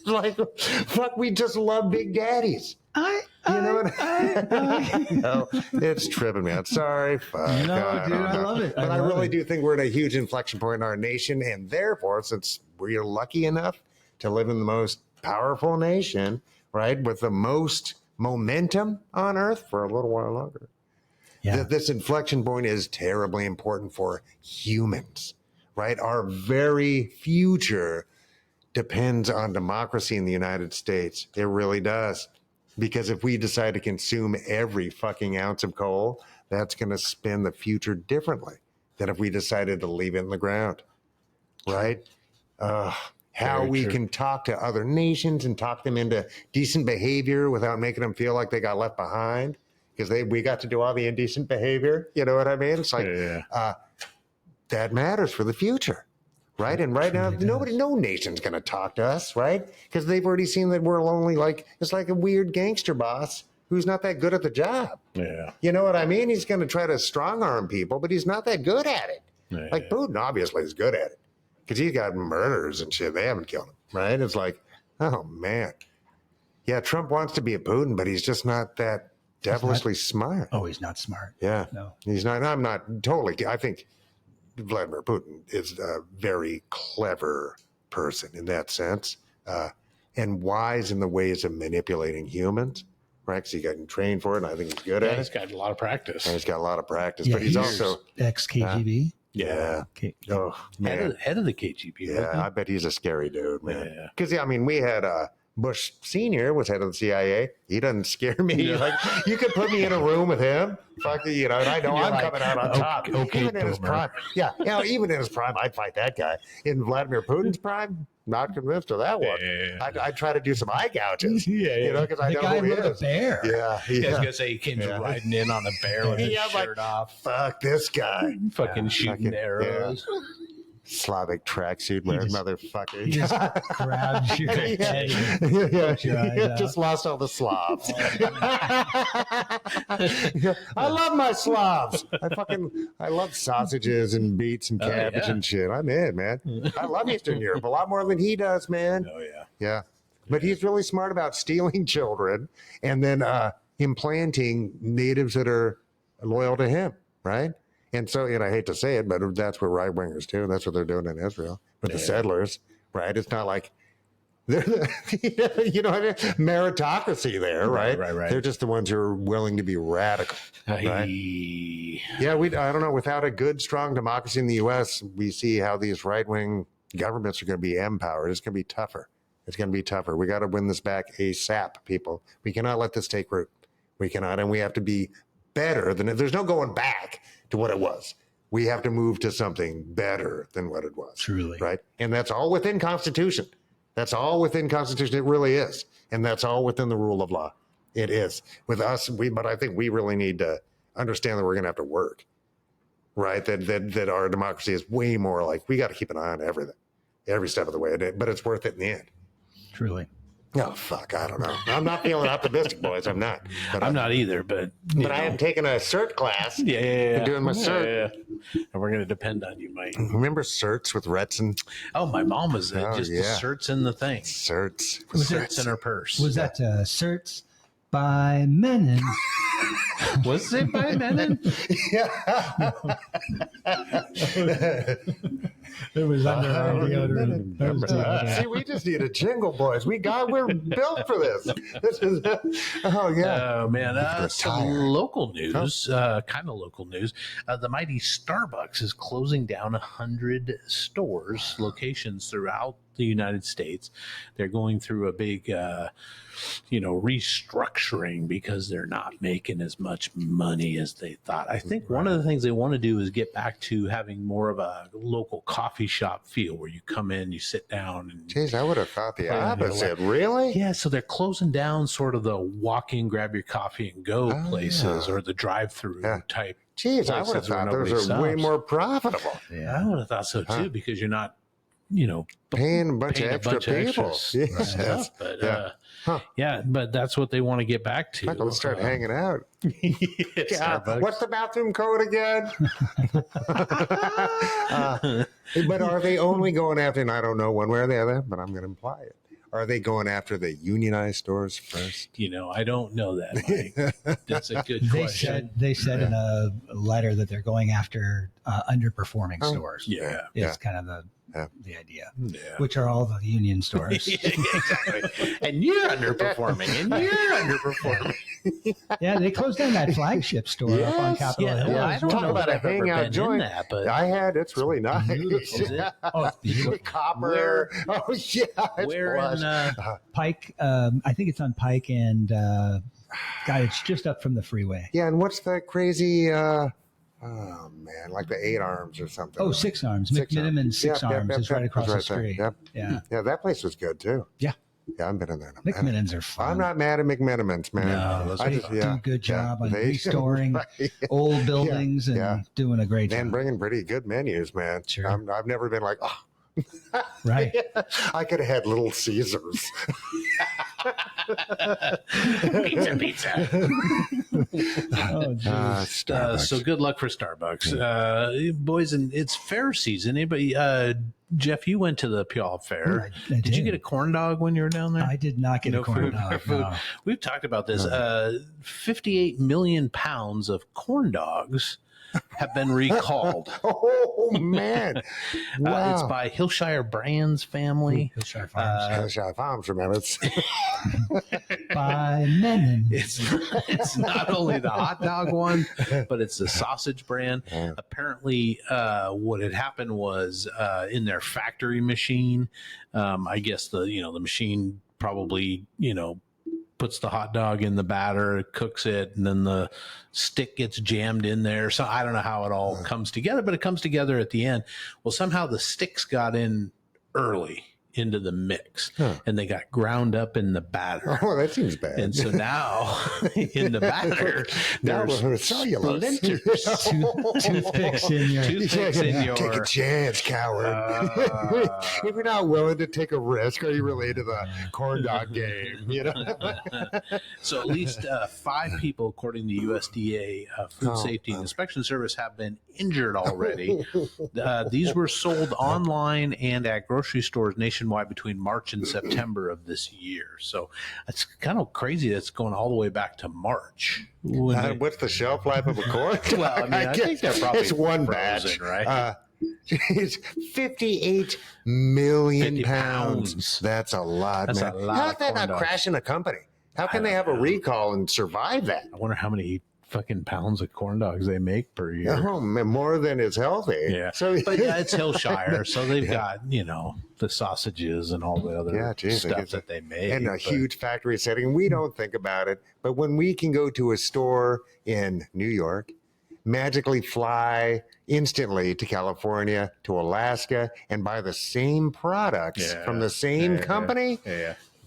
Like, fuck, we just love big daddies. You know what? No, it's tripping me out. Sorry. Fuck. No, dude, I love it. But I really do think we're at a huge inflection point in our nation. And therefore, since we're lucky enough to live in the most powerful nation, right, with the most momentum on earth for a little while longer. That this inflection point is terribly important for humans, right? Our very future depends on democracy in the United States. It really does. Because if we decide to consume every fucking ounce of coal, that's going to spin the future differently than if we decided to leave it in the ground, right? How we can talk to other nations and talk them into decent behavior without making them feel like they got left behind. Because we got to do all the indecent behavior. You know what I mean? It's like, that matters for the future, right? And right now, no nation's going to talk to us, right? Because they've already seen that we're only it's like a weird gangster boss who's not that good at the job. Yeah. You know what I mean? He's going to try to strong arm people, but he's not that good at it. Yeah. Like Putin obviously is good at it because he's got murders and shit. They haven't killed him, right? It's like, oh, man. Yeah, Trump wants to be a Putin, but he's just not that devilishly smart. Oh, he's not smart. Yeah. No. He's not. I'm not totally. I think Vladimir Putin is a very clever person in that sense and wise in the ways of manipulating humans, right? Because he got trained for it, and I think he's good at it. He's got a lot of practice. And he's got a lot of practice, but he's also ex-KGB. Oh, man. Head of the KGB. Yeah, I bet he's a scary dude, man. Because, we had Bush Sr. was head of the CIA. He doesn't scare me. Like, you could put me in a room with him. Fuck, and I know I'm coming out on top. Okay, even in his prime. Yeah, even in his prime, I'd fight that guy. In Vladimir Putin's prime, not convinced of that one. I'd try to do some eye gouges. Because I know who he is. The bear. Yeah. I was going to say he came riding in on a bear with his shirt off. Fuck this guy. Fucking shooting arrows. Slavic tracksuit wearing motherfucker. He just grabs your head. Just lost all the Slavs. I love my Slavs. I love sausages and beets and cabbage and shit. I'm in, man. I love Eastern Europe a lot more than he does, man. Oh yeah. Yeah. But he's really smart about stealing children and then implanting natives that are loyal to him, right? And so, I hate to say it, but that's what right wingers do. And that's what they're doing in Israel with the settlers, right? It's not like they're meritocracy there, right? Right. They're just the ones who are willing to be radical, right? Yeah, I don't know. Without a good, strong democracy in the U.S., we see how these right wing governments are going to be empowered. It's going to be tougher. It's going to be tougher. We got to win this back ASAP, people. We cannot let this take root. We cannot, and we have to be better than it. There's no going back to what it was. We have to move to something better than what it was. Truly. Right? And that's all within Constitution. That's all within Constitution. It really is. And that's all within the rule of law. It is. With us, but I think we really need to understand that we're going to have to work. Right? That our democracy is way more like, we got to keep an eye on everything, every step of the way. But it's worth it in the end. Truly. Oh, fuck. I don't know. I'm not feeling optimistic, boys. I'm not. But I'm not either, but I am taking a CERT class. Yeah. I'm doing my CERT. Yeah. And we're going to depend on you, Mike. Remember CERTs with Retson? Oh, my mom was the yeah. certs in the thing. CERTs. Certs in her purse. Was that certs by Menon? Was it by Menon? Yeah. It was under our deodorant. See, we just need a jingle, boys. We're built for this. This is, oh yeah. Oh man, some local news, kind of local news. The mighty Starbucks is closing down 100 stores, locations throughout the United States. They're going through a big, restructuring because they're not making as much money as they thought. I think one of the things they want to do is get back to having more of a local coffee shop feel where you come in, you sit down. And jeez, I would have thought the opposite. Really? Yeah, so they're closing down sort of the walk in, grab your coffee and go places or the drive-through type. Jeez, I would have thought those are way more profitable. Yeah, I would have thought so too because you're not, paying a bunch of extra people. Stuff, but but that's what they want to get back to. Let's start hanging out. Starbucks. What's the bathroom code again? But are they only going after, and I don't know one way or the other, but I'm going to imply it. Are they going after the unionized stores first? I don't know that, Mike. That's a good question. They said in a letter that they're going after underperforming stores. Yeah. It's kind of the idea, which Yeah. are all the union stores. Exactly. And you're underperforming, Yeah, they closed down that flagship store up on Capitol Hill. Well, I don't know about if a I've ever hangout been joint. in that, but I had. It's really nice. Is it? Oh, it's beautiful. Copper. Oh yeah. It's Where in Pike, I think it's on Pike and God, it's just up from the freeway. Yeah, and what's that crazy? Oh man, like the 8 Arms or something. Oh, Six Arms. McMiniman Six Arms is right across the street. Yep. Yeah. Yeah, that place was good too. Yeah. Yeah, I've been in there. In a minute. McMinimans are fun. I'm not mad at McMinimans, man. No, I just do a good job on They- restoring old buildings and doing a great and job. bringing pretty good menus, man. Sure. I've never been like, oh. Right. I could have had Little Caesars. pizza. Oh, geez. Starbucks. So good luck for Starbucks, boys. And it's fair season. Anybody? Jeff, you went to the Puyallup Fair. I Did you did. get a corn dog when you were down there? I did not get a corn dog. No. We've talked about this. 58 million pounds of corn dogs have been recalled. Oh man! Wow. It's by Hillshire Brands family. Hillshire Farms. Hillshire Farms, remember? It's By Menon. It's not only the hot dog one, but it's the sausage brand. Yeah. Apparently, what had happened was in their factory machine. I guess the machine probably puts the hot dog in the batter, cooks it, and then the stick gets jammed in there. So I don't know how it all comes together, but it comes together at the end. Well, somehow the sticks got in early into the mix, and they got ground up in the batter. Oh, that seems bad. And so now in the batter, there's cellulose. splinters. Toothpicks in your. Take a chance, coward. If you're not willing to take a risk, are you really into the corn dog game? You know. So at least 5 people, according to USDA Food Safety and Inspection Service, have been injured already. These were sold online and at grocery stores nationwide between March and September of this year. So it's kind of crazy that's going all the way back to March. What's the shelf life of a corn dog? Well, I mean, I think they're probably it's one frozen, batch, right? It's 58 million 50 pounds. That's a lot, That's man. a lot How's of that corn not dogs. crashing a company? How can they have a recall and survive that? I wonder how many fucking pounds of corn dogs they make per year. Oh, man, more than is healthy. Yeah. So, But yeah, it's Hillshire, so they've got, the sausages and all the other stuff that they make. and a huge factory setting. We don't think about it, but when we can go to a store in New York, magically fly instantly to California, to Alaska, and buy the same products from the same company,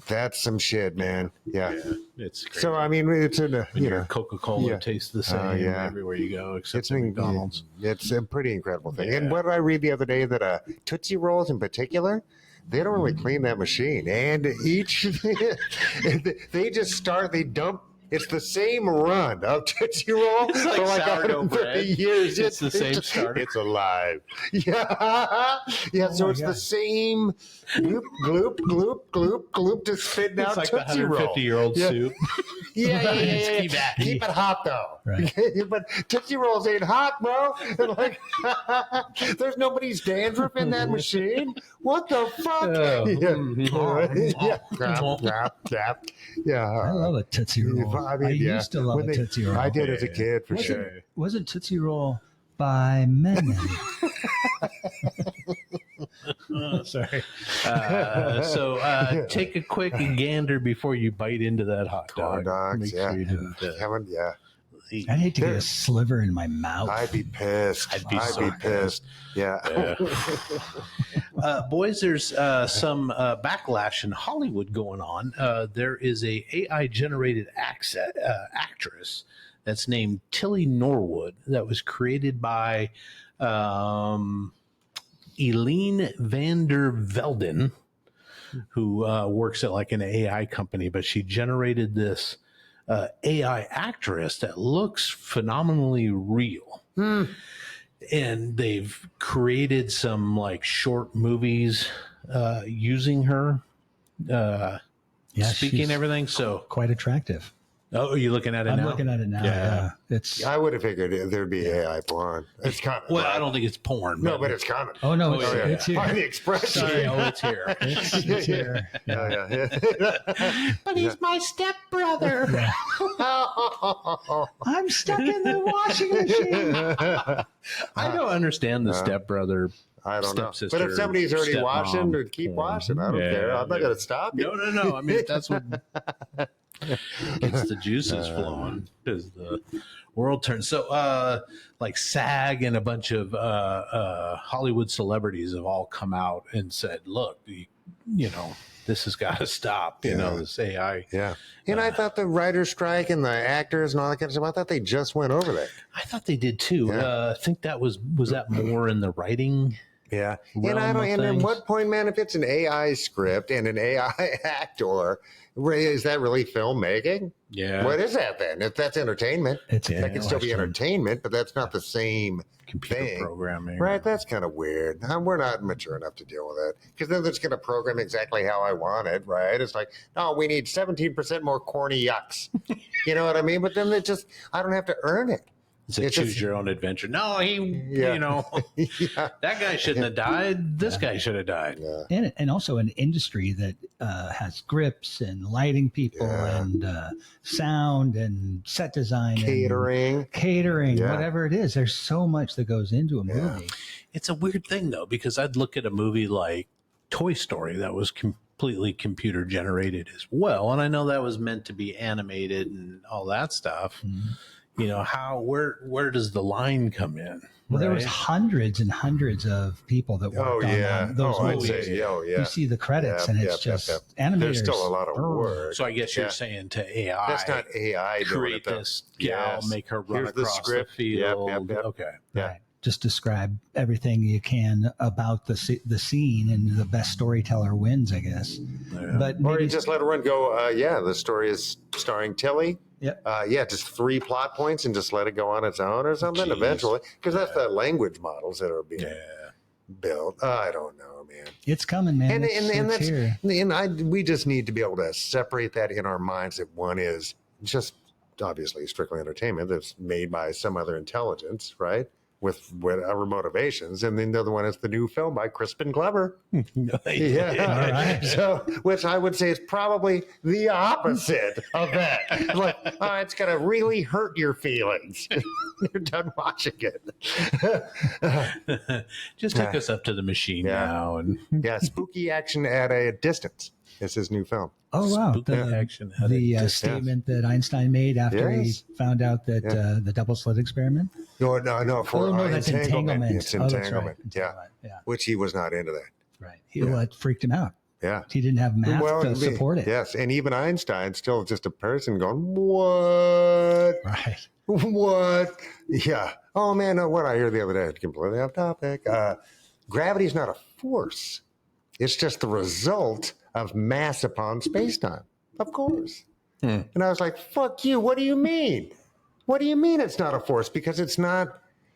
that's some shit, man. Yeah. It's crazy. So, I mean, it's in Your Coca-Cola tastes the same everywhere you go, except at McDonald's. It's a pretty incredible thing. Yeah. And what did I read the other day that Tootsie Rolls in particular, they don't really clean that machine. And each, they dump. It's the same run of Tootsie Roll It's like for like sourdough 150 bread. years. It's the same starter. It's alive. Yeah. Yeah. So it's the same gloop, gloop, gloop, gloop, gloop, just spitting out It's like the Tootsie Roll. 150-year-old soup. Yeah. Keep Keep it hot though. Right. But Tootsie Rolls ain't hot, bro. And like, there's nobody's dandruff in that machine. What the fuck? Yeah. I love a Tootsie Roll. I used to love a Tootsie Roll. I did as a kid for sure. Wasn't Tootsie Roll by men? Sorry. So take a quick gander before you bite into that hot Corn dog. dogs, Make sure you don't, I hate to get a sliver in my mouth. I'd be pissed. I'd be so pissed. Yeah. Boys, there's some backlash in Hollywood going on. There is a AI-generated actress that's named Tilly Norwood that was created by Eileen van der Velden, who works at like an AI company, but she generated this AI actress that looks phenomenally real. And they've created some like short movies using her speaking she's everything. So quite attractive. are you looking at it now? I'm looking at it now. Yeah. It's I would have figured there'd be AI porn. It's coming. Well, right? I don't think it's porn. No, but it's coming. oh no, it's, yeah. it's here. By the expression. sorry, it's here. It's here. Yeah. But he's my stepbrother. I'm stuck in the washing machine. I don't understand the stepbrother. I don't know. Stepsister, But if somebody's already stepmom washing, then keep porn. washing. I don't care. I'm not going to stop you. No. I mean, that's what gets the juices flowing as the world turns. So, like SAG and a bunch of Hollywood celebrities have all come out and said, "Look, this has got to stop." This AI. Yeah. And I thought the writer's strike and the actors and all that kind of stuff, I thought they just went over that. I thought they did too. Yeah. I think that was that more in the writing. Yeah. realm And of and at things. what point, man, if it's an AI script and an AI actor, is that really filmmaking? Yeah. What is that then? If that's entertainment, It's that can still be entertainment, but that's not the same Computer thing. programming. Right, that's kind of weird. We're not mature enough to deal with it because then it's going to program exactly how I want it, right? It's like, no, we need 17% more corny yucks. You know what I mean? But then I don't have to earn it. It's a choose your own adventure. No, Yeah. that guy shouldn't have died. This guy should have died. Yeah. and also an industry that has grips and lighting people and sound and set design, Catering, whatever it is. There's so much that goes into a movie. It's a weird thing though, because I'd look at a movie like Toy Story that was completely computer generated as well, and I know that was meant to be animated and all that stuff. where does the line come in? Well, there was right? hundreds and hundreds of people that worked on those movies. You see the credits, and it's just animators. There's still a lot of work. So I guess you're saying to AI, that's not AI create doing it, this gal, make her run Here's across the field. Okay. Yeah. Right. Just describe everything you can about the scene, and the best storyteller wins, I guess. Yeah. But or you just let it run. Go. The story is starring Tilly. Yep. Just 3 plot points and just let it go on its own or something. Jeez. Eventually, because that's the language models that are being built. I don't know, man. It's coming, man. And it's here. We just need to be able to separate that in our minds. That one is just obviously strictly entertainment that's made by some other intelligence, right? With whatever motivations, and then the other one is the new film by Crispin Glover. All right. So, which I would say is probably the opposite of that. Like, it's going to really hurt your feelings. You're done watching it. Just take us up to the machine now, and spooky action at a distance. It's his new film. Oh wow! The statement that Einstein made after he found out that the double slit experiment. No. That's entanglement. It's entanglement. Right. Yeah. Which he was not into that. Right. It freaked him out. Yeah. He didn't have math to support it. Yes. And even Einstein, still just a person going, what? Right. What? Yeah. Oh man, what I heard the other day, completely off topic. Gravity is not a force. It's just the result of mass upon space-time. Of course. And I was like, fuck you. What do you mean? What do you mean it's not a force? Because it's not,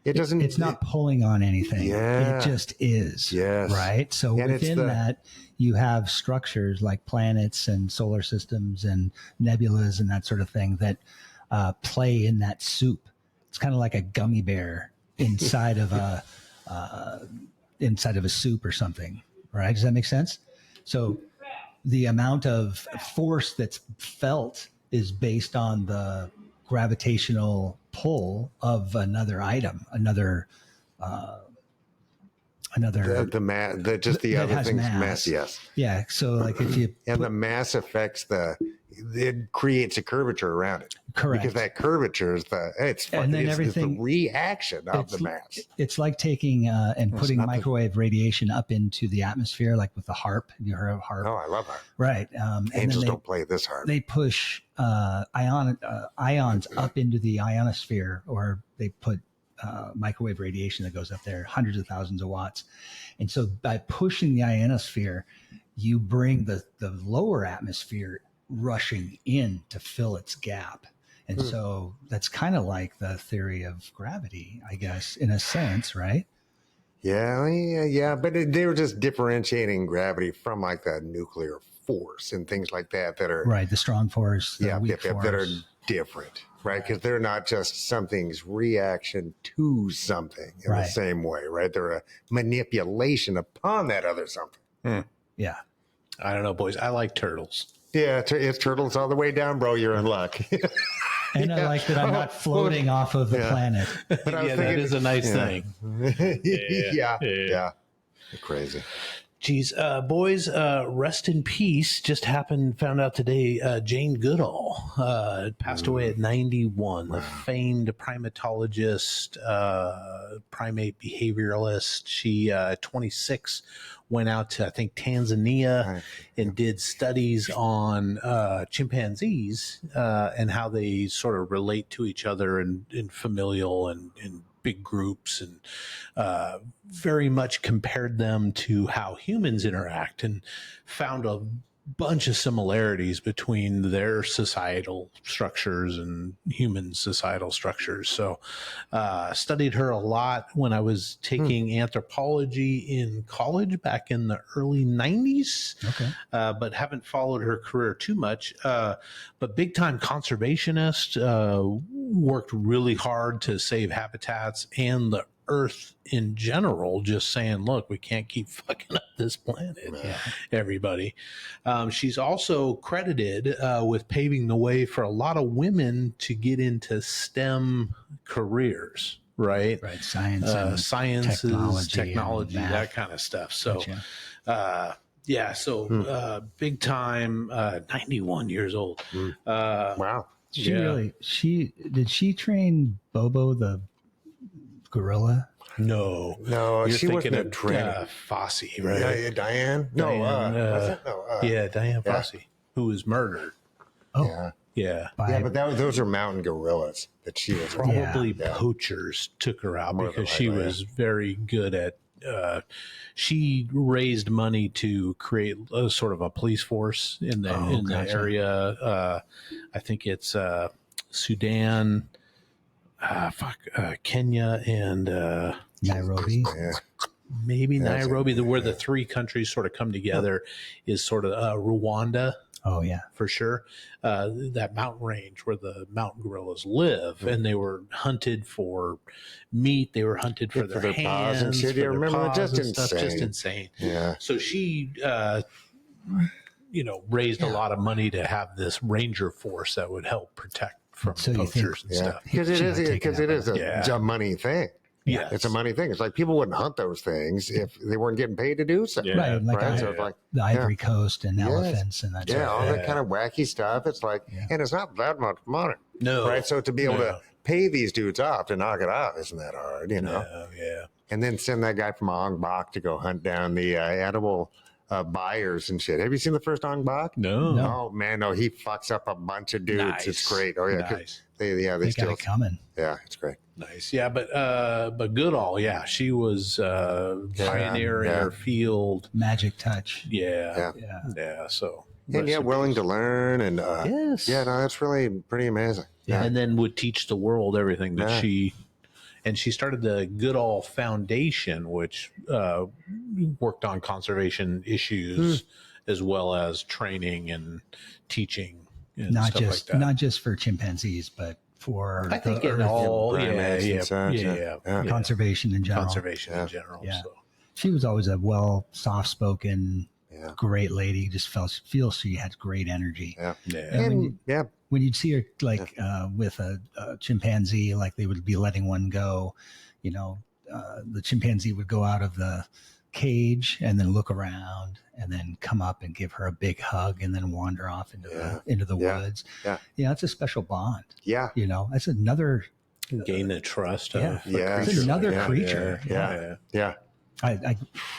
it's not pulling on anything. Yeah. It just is. Yes. Right? So and within that, you have structures like planets and solar systems and nebulas and that sort of thing that play in that soup. It's kind of like a gummy bear inside of a soup or something. Right? Does that make sense? So the amount of force that's felt is based on the gravitational pull of another item, another the mass, just the other thing's mass. Yes. Yeah. So like if you the mass affects it creates a curvature around it. Correct. Because that curvature is it's the reaction of the mass. It's like taking and putting microwave radiation up into the atmosphere, like with the HAARP. Have you heard of HAARP? Oh, I love HAARP. Right. Angels don't play this hard. They push ions up into the ionosphere, or they put microwave radiation that goes up there, hundreds of thousands of watts. And so by pushing the ionosphere, you bring the lower atmosphere rushing in to fill its gap. And so that's kind of like the theory of gravity, I guess, in a sense, right? Yeah. But they were just differentiating gravity from like the nuclear force and things like that are right. The strong force, the weak force. That are different, right? Because they're not just something's reaction to something in the same way, right? They're a manipulation upon that other something. Yeah. I don't know, boys. I like turtles. Yeah, it's turtles all the way down, bro. You're in luck. And I like that I'm not floating off of the planet. But I was thinking, that is a nice thing. Yeah. Crazy. Geez, boys, rest in peace. Just found out today, Jane Goodall passed away at 91, the famed primatologist, primate behavioralist. She, 26, went out to, I think, Tanzania and did studies on chimpanzees and how they sort of relate to each other in familial and big groups, and very much compared them to how humans interact, and found a bunch of similarities between their societal structures and human societal structures. So studied her a lot when I was taking anthropology in college back in the early 90s, but haven't followed her career too much. But big time conservationist, worked really hard to save habitats and the Earth in general, just saying, look, we can't keep fucking up this planet, everybody. She's also credited with paving the way for a lot of women to get into STEM careers, right? Right. Science, technology, that kind of stuff. So, big time, 91 years old. Wow. Did she train Bobo the gorilla? No, No, you're she thinking wasn't a of trainer. Fosse, right? Yeah, Diane. No, Diane, was it? No, yeah, Diane Fosse, who was murdered. Oh, yeah. Yeah, Yeah, but those are mountain gorillas that she was probably poachers took her out More because than she likely, was very good at. She raised money to create a sort of a police force in the the area. I think it's Sudan, Kenya, and Nairobi. Yeah. maybe Nairobi. Where the three countries sort of come together is sort of Rwanda. Oh yeah, For sure. That mountain range where the mountain gorillas live, and they were hunted for meat. They were hunted for their paws hands, and shit. for You their remember? paws Just and stuff. Just insane. insane. Yeah. So she, raised a lot of money to have this ranger force that would help protect from poachers and stuff. Because it is a money thing. Yeah, it's a money thing. It's like people wouldn't hunt those things if they weren't getting paid to do so. Right, like, So it's like the Ivory Coast and elephants and that. Yeah, all that kind of wacky stuff. It's like, and it's not that much money. No, right? So to be able to pay these dudes off to knock it off isn't that hard, you know? No, yeah. And then send that guy from Ong Bak to go hunt down the edible buyers and shit. Have you seen the first Ong Bak? No. Oh man, no, he fucks up a bunch of dudes. Nice. It's great. Oh yeah, Nice. they got still it coming. Yeah, it's great. Nice. Yeah, but Goodall, she was pioneer in her field. Magic touch. Yeah. So And willing to learn and yes. Yeah, no, that's really pretty amazing. Yeah. And then would teach the world everything that she started the Goodall Foundation, which worked on conservation issues as well as training and teaching and Not stuff just like that. not just for chimpanzees, but for I think the in earth, all primates and such, conservation in general. Conservation in general. Yeah. So. She was always a soft-spoken, great lady. Just feels she had great energy. Yeah. And when you'd see her with a chimpanzee, like they would be letting one go, the chimpanzee would go out of the cage and then look around and then come up and give her a big hug and then wander off into the woods. Yeah, it's a special bond. Yeah, that's another gain the trust of it's another creature. Yeah.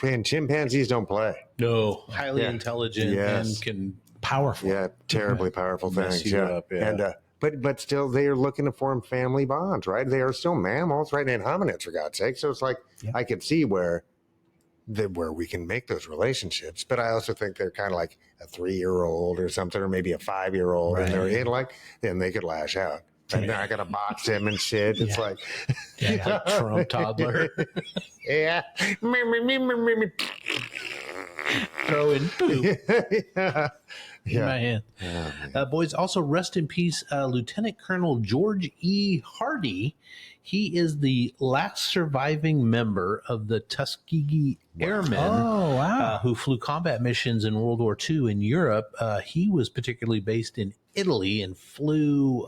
And chimpanzees don't play. No, highly intelligent and can powerful. Yeah, terribly powerful things. You up, And but still they are looking to form family bonds, right? They are still mammals, right? And hominids, for God's sake. So it's like I can see where we can make those relationships, but I also think they're kind of like a 3-year-old or something, or maybe a 5-year-old, and they're in then they could lash out. And now I gotta box him and shit. It's like Trump toddler. Yeah. Throwing poop. Yeah. In my hand. Boys, also rest in peace, Lieutenant Colonel George E. Hardy. He is the last surviving member of the Tuskegee Airmen who flew combat missions in World War II in Europe. He was particularly based in Italy and flew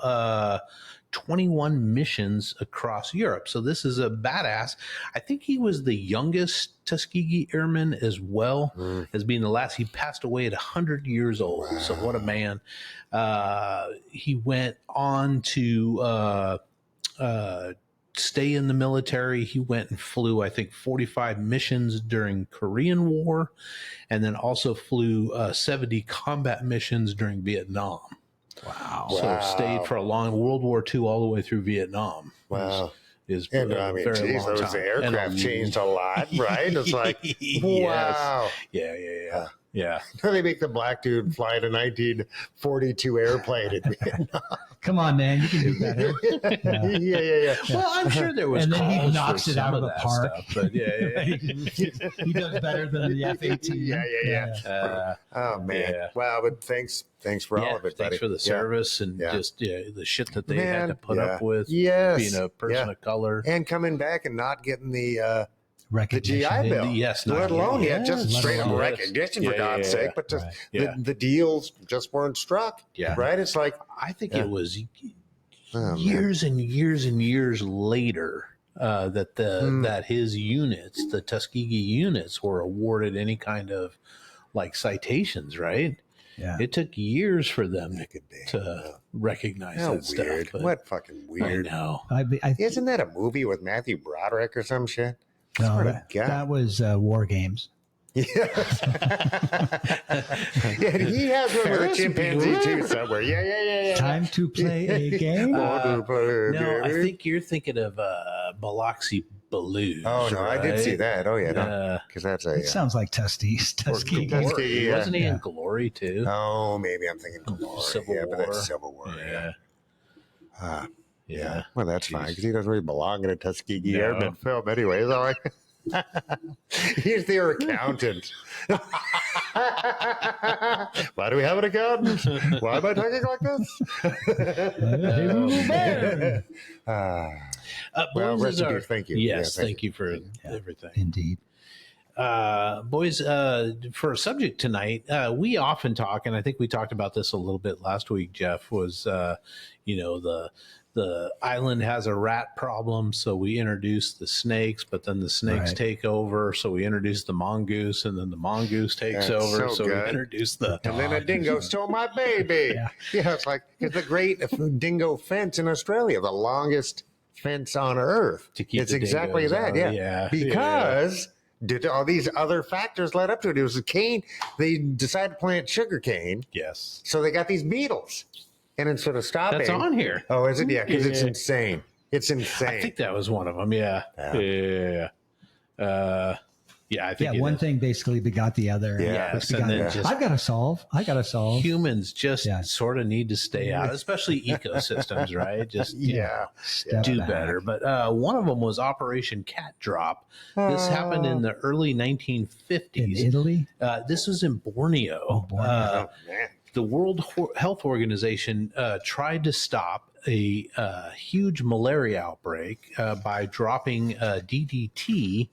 21 missions across Europe. So this is a badass. I think he was the youngest Tuskegee Airman as well as being the last. He passed away at 100 years old. Wow. So what a man. He went on to stay in the military. He went and flew, I think, 45 missions during Korean War, and then also flew 70 combat missions during Vietnam. Wow. So stayed for a long World War II all the way through Vietnam. Wow. And I mean, geez, those aircraft changed a lot, right? It's like, wow. Yeah. They make the black dude fly a 1942 airplane in Vietnam. Come on, man, you can do better. Yeah. Well, I'm sure there was. And then he knocks it out of the park. Stuff, but he does better than the F-18. Oh man! Yeah. Wow, but thanks for all of it, buddy. Thanks for the service and just the shit that they had to put up with. Yes, being a person of color and coming back and not getting the recognition. The GI Bill. Yes, let alone just straight up recognition for God's sake. But just the deals just weren't struck. Yeah, right. It's like I think it was years and years and years later that his units, the Tuskegee units, were awarded any kind of like citations, right? It took years for them to recognize How that weird. stuff. But What fucking weird. I know. Isn't that a movie with Matthew Broderick or some shit? No, God. that was War Games. Yeah. Yeah, he has one with a chimpanzee too somewhere. Yeah. Time to play a game. No, I think you're thinking of Biloxi Baloo. Oh no, I did see that. Oh yeah, because that's a. It sounds like Tuskegee. Tuskegee, Wasn't he in Glory too? Oh, maybe I'm thinking Glory. Civil yeah, but that's War. Civil War. Yeah. Yeah. Well, that's fine because he doesn't really belong in a Tuskegee No. Airmen film anyway. So like, he's their accountant. Why do we have an accountant? Why am I talking like this? Well, boys, rest in peace. Thank you. Yes, Yeah, thank you for everything. Indeed. Boys, for a subject tonight, we often talk, and I think we talked about this a little bit last week, Jeff, was, the island has a rat problem, so we introduce the snakes, but then the snakes take over, so we introduce the mongoose, and then the mongoose takes over, so we introduce the and then a dingo stole my baby. Yeah, it's like it's the great dingo fence in Australia, the longest fence on earth. To keep it's the exactly dingoes that. out. Yeah, because did all these other factors led up to it. It was a cane. They decided to plant sugar cane. Yes. So they got these beetles. And instead of stopping. That's on here. Oh, is it? Yeah, because it's insane. It's insane. I think that was one of them. Yeah. I think one thing basically begot the other. Yes, and then just I gotta solve. humans just sort of need to stay out, especially ecosystems, right? Just do better. But one of them was Operation Cat Drop. This happened in the early 1950s in Italy. This was in Borneo. Oh, Borneo. The World Health Organization tried to stop a huge malaria outbreak by dropping DDT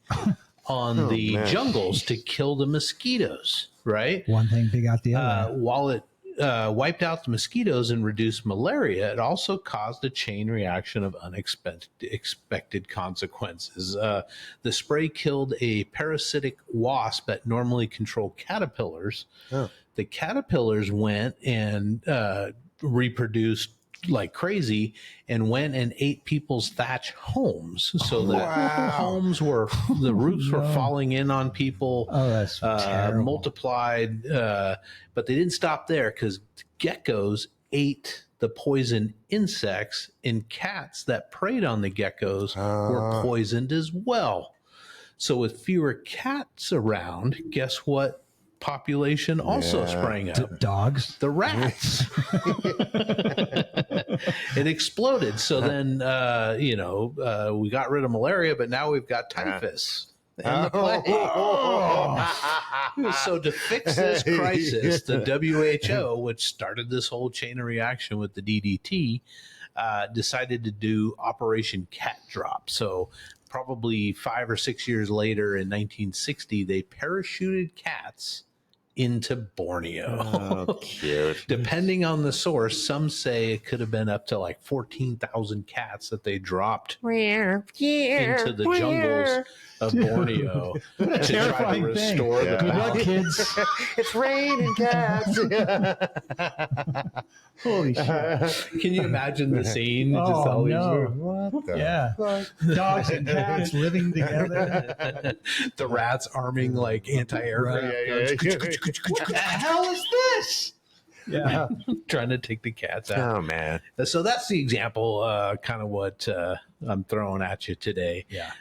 on the jungles to kill the mosquitoes, right? One thing begot the other. While it wiped out the mosquitoes and reduced malaria, it also caused a chain reaction of unexpected consequences. The spray killed a parasitic wasp that normally controlled caterpillars. The caterpillars went and reproduced like crazy and went and ate people's thatch homes. So that homes were, the roofs were falling in on people. Oh, that's terrible. Multiplied. But they didn't stop there because geckos ate the poison insects, and cats that preyed on the geckos were poisoned as well. So with fewer cats around, guess what? Population also sprang up. Dogs. The rats. It exploded. So then, we got rid of malaria, but now we've got typhus and the plague. So to fix this crisis, the WHO, which started this whole chain of reaction with the DDT, decided to do Operation Cat Drop. So probably 5 or 6 years later in 1960, they parachuted cats into Borneo. Oh, cute. Depending on the source, some say it could have been up to like 14,000 cats that they dropped into the jungles of Borneo to try to restore the Good luck, balance. kids. It's raining cats. Holy shit. Can you imagine the scene? Oh, these no. What the Yeah. Dogs and cats living together. the rats arming like anti-aircraft guns. What the hell is this? Yeah. trying to take the cats out. Oh, man. So that's the example, kind of what I'm throwing at you today. Yeah.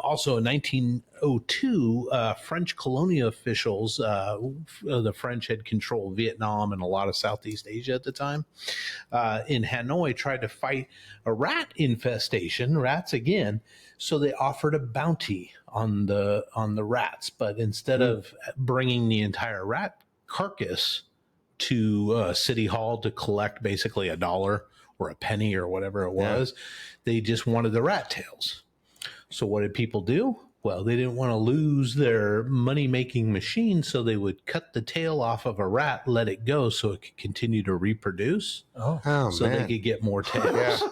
Also, in 1902, French colonial officials, the French had controlled Vietnam and a lot of Southeast Asia at the time, in Hanoi tried to fight a rat infestation, rats again. So they offered a bounty on the rats, but instead of bringing the entire rat carcass to City Hall to collect basically $1 or a penny or whatever it was, they just wanted the rat tails. So what did people do? Well, they didn't want to lose their money-making machine, so they would cut the tail off of a rat, let it go so it could continue to reproduce, Oh, so man. they could get more tails.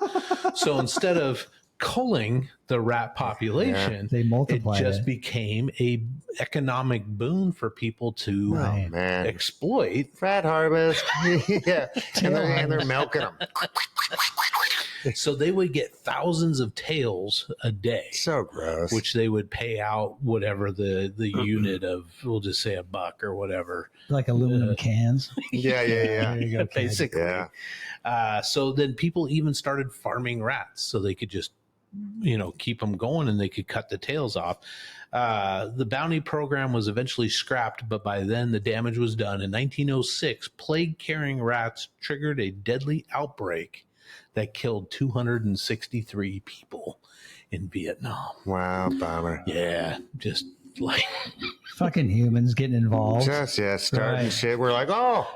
So instead of culling the rat population, They it multiplied just it. became a economic boon for people to Oh, man. exploit. Rat harvest. Yeah. And they're milking them. So they would get thousands of tails a day, So gross. which they would pay out whatever the unit of, we'll just say $1 or whatever. Like aluminum cans. Yeah. There you go, kid. Basically. Yeah. So then people even started farming rats so they could just, keep them going and they could cut the tails off. The bounty program was eventually scrapped, but by then the damage was done. In 1906, plague-carrying rats triggered a deadly outbreak that killed 263 people in Vietnam. Wow, bummer. Yeah, just like Fucking humans getting involved. Just, starting Right. shit. We're like, oh,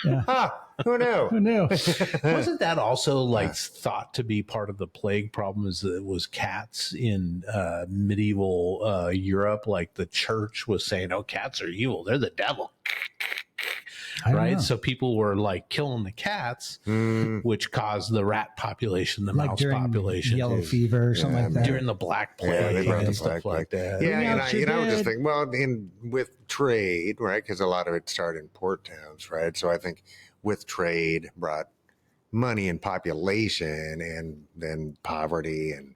Yeah. who knew? Who knew? wasn't that also thought to be part of the plague problem? Is that it was cats in medieval Europe? Like the church was saying, "Oh, cats are evil; they're the devil." I don't Right, know. so people were like killing the cats, which caused the rat population, the Like mouse during population, yellow fever or something Yeah, like that. during the Black Yeah, they Plague brought the and stuff Black like Plague. that. Yeah, Bring and out I, your just dead. think, with trade, right? Because a lot of it started in port towns, right? So I think with trade brought money and population, and then poverty, and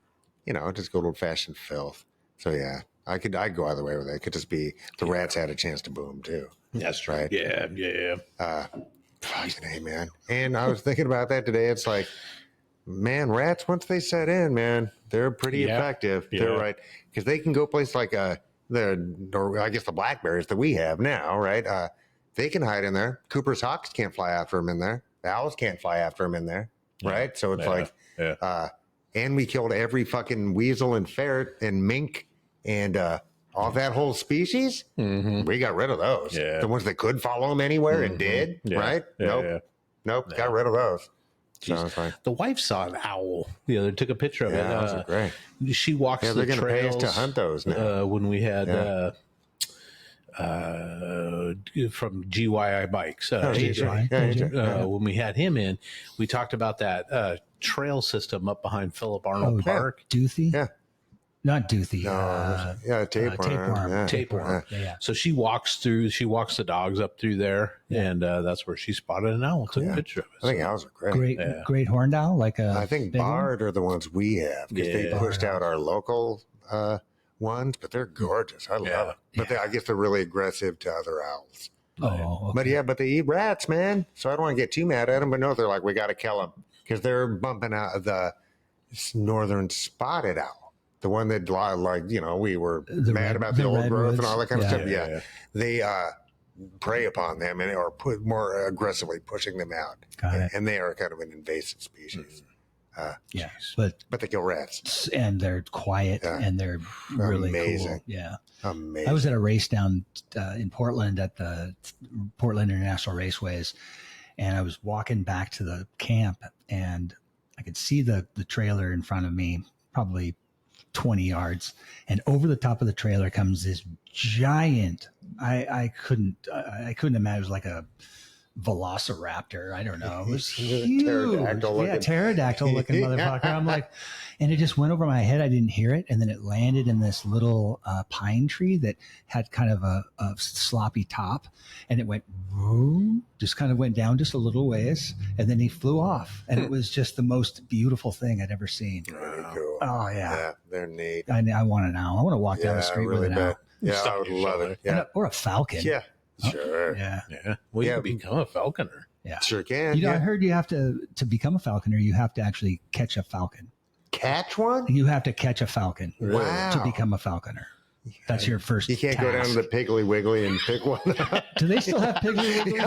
just good old fashioned filth. So yeah, I'd go either way with it. It could just be the rats had a chance to boom too. That's right. Yeah. Fucking A, man. And I was thinking about that today. It's like, man, rats, once they set in, man, they're pretty effective. Yeah. They're right. Because they can go places like or I guess the blackberries that we have now, right? They can hide in there. Cooper's hawks can't fly after them in there. The owls can't fly after them in there, right? So it's and we killed every fucking weasel and ferret and mink and all that whole species. We got rid of those. Yeah. The ones that could follow them anywhere and did, right? Nope. Got rid of those. So it's like, The wife saw an owl the other, took a picture of yeah, those it. are great. She walks Yeah, the they're going to pay us trails to hunt those now. when we had Yeah. from GYI Bikes. GYI. Yeah. When we had him in, we talked about that trail system up behind Philip Arnold Park. Doothy? Yeah. Not Doothy. Tapeworm. Tapeworm. Yeah. So she walks the dogs up through there, and that's where she spotted an owl. Took a picture of it. I think owls are great. Great horned owl, like a. I think big one? barred are the ones we have because they Yeah. pushed out our local ones, but they're gorgeous. I love them. But I guess they're really aggressive to other owls. Oh, But but they eat rats, man. So I don't want to get too mad at them. But no, they're like, we got to kill them because they're bumping out the northern spotted owl. The one that, we were mad about the old growth and all that kind of stuff. Yeah. They prey upon them or put more aggressively pushing them out. Got it. And they are kind of an invasive species. yeah. But But they kill rats. and they're quiet and they're really Amazing. cool. Yeah. Amazing. I was at a race down in Portland at the Portland International Raceways, and I was walking back to the camp, and I could see the trailer in front of me, probably 20 yards, and over the top of the trailer comes this giant. I couldn't imagine. It was like a velociraptor. I don't know. It was huge. Pterodactyl looking motherfucker. I'm like, and it just went over my head. I didn't hear it, and then it landed in this little pine tree that had kind of a sloppy top, and it went vroom, just kind of went down just a little ways, and then he flew off, and it was just the most beautiful thing I'd ever seen. Really cool. Oh yeah, Yeah, they're neat. I want an owl. I want to walk down the street really with an owl. Yeah, I would love it. Yeah. Or a falcon. Yeah. Sure. Yeah. Yeah. Well, you can become a falconer. Yeah. Sure can. You know, I heard you have to become a falconer, you have to actually catch a falcon. Catch one? You have to catch a falcon Wow. to become a falconer. That's your first You can't go down to the Piggly Wiggly and pick one up. Do they still have Piggly Wiggly?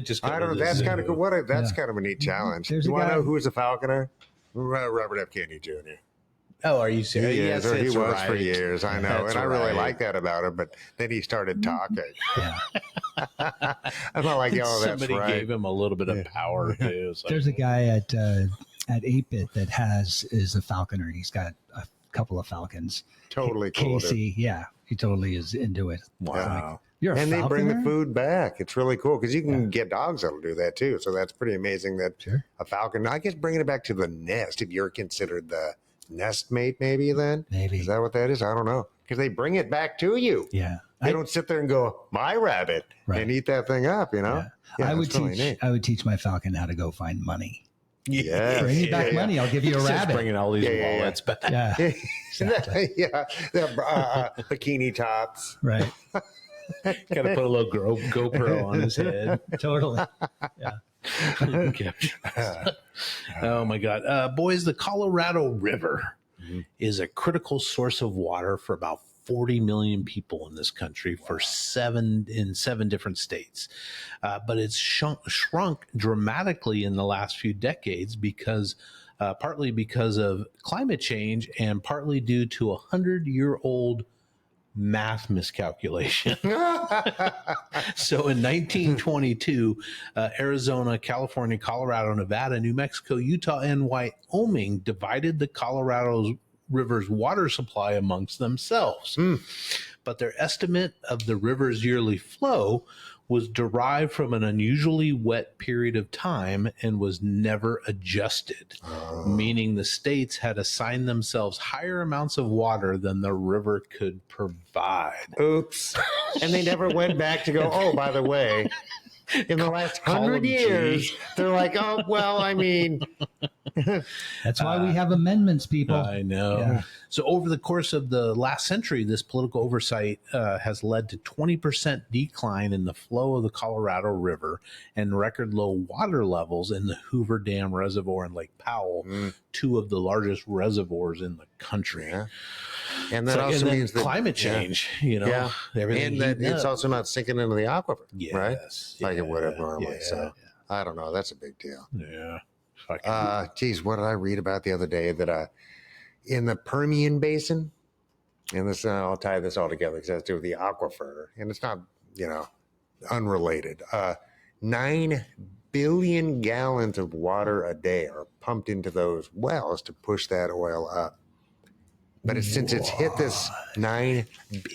Just I don't know. That's kind of cool. That's kind of a neat challenge. There's You a want to guy- know who's a falconer? Robert F. Kennedy Jr. Oh, are you serious? He Yes, is, or he that's was right. for years. I know, That's and I really right. like that about him. But then he started talking. Yeah. I'm not like, oh, that's Somebody right. gave him a little bit of power too. It's like, There's a guy at 8-Bit that is a falconer. He's got a couple of falcons. Totally cool. Casey, yeah, he totally is into it. Wow. You're a and they bring the falconer? food back. It's really cool because you can get dogs that'll do that too. So that's pretty amazing that a falcon, I guess bringing it back to the nest, if you're considered the nest mate, maybe then? Maybe. Is that what that is? I don't know. Because they bring it back to you. Yeah. They don't sit there and go, my rabbit, and eat that thing up, you know? Yeah, I would teach my falcon how to go find money. Yeah. Bring me back money. I'll give you a Just rabbit. bringing all these wallets back. Yeah. Exactly. Bikini tops. Right. Got to put a little GoPro on his head. Totally. Yeah. Oh my God. Boys, the Colorado River is a critical source of water for about 40 million people in this country in seven different states. But it's shrunk dramatically in the last few decades because partly because of climate change and partly due to 100-year-old math miscalculation. So in 1922, Arizona, California, Colorado, Nevada, New Mexico, Utah, and Wyoming divided the Colorado River's water supply amongst themselves. But their estimate of the river's yearly flow was derived from an unusually wet period of time and was never adjusted, meaning the states had assigned themselves higher amounts of water than the river could provide. Oops. And they never went back to go, oh, by the way, in the last 100 years, they're like, oh, well, I mean. That's why we have amendments, people. I know. Yeah. So over the course of the last century, this political oversight has led to 20% decline in the flow of the Colorado River and record low water levels in the Hoover Dam Reservoir and Lake Powell, two of the largest reservoirs in the country. Yeah. And that also means that climate change, everything. And that it's also not sinking into the aquifer, right? Yes. Like it would have normally. So I don't know. That's a big deal. Yeah. Geez, what did I read about the other day that in the Permian Basin, and this I'll tie this all together because it has to do with the aquifer, and it's not, unrelated. 9 billion gallons of water a day are pumped into those wells to push that oil up. But since it's hit this 9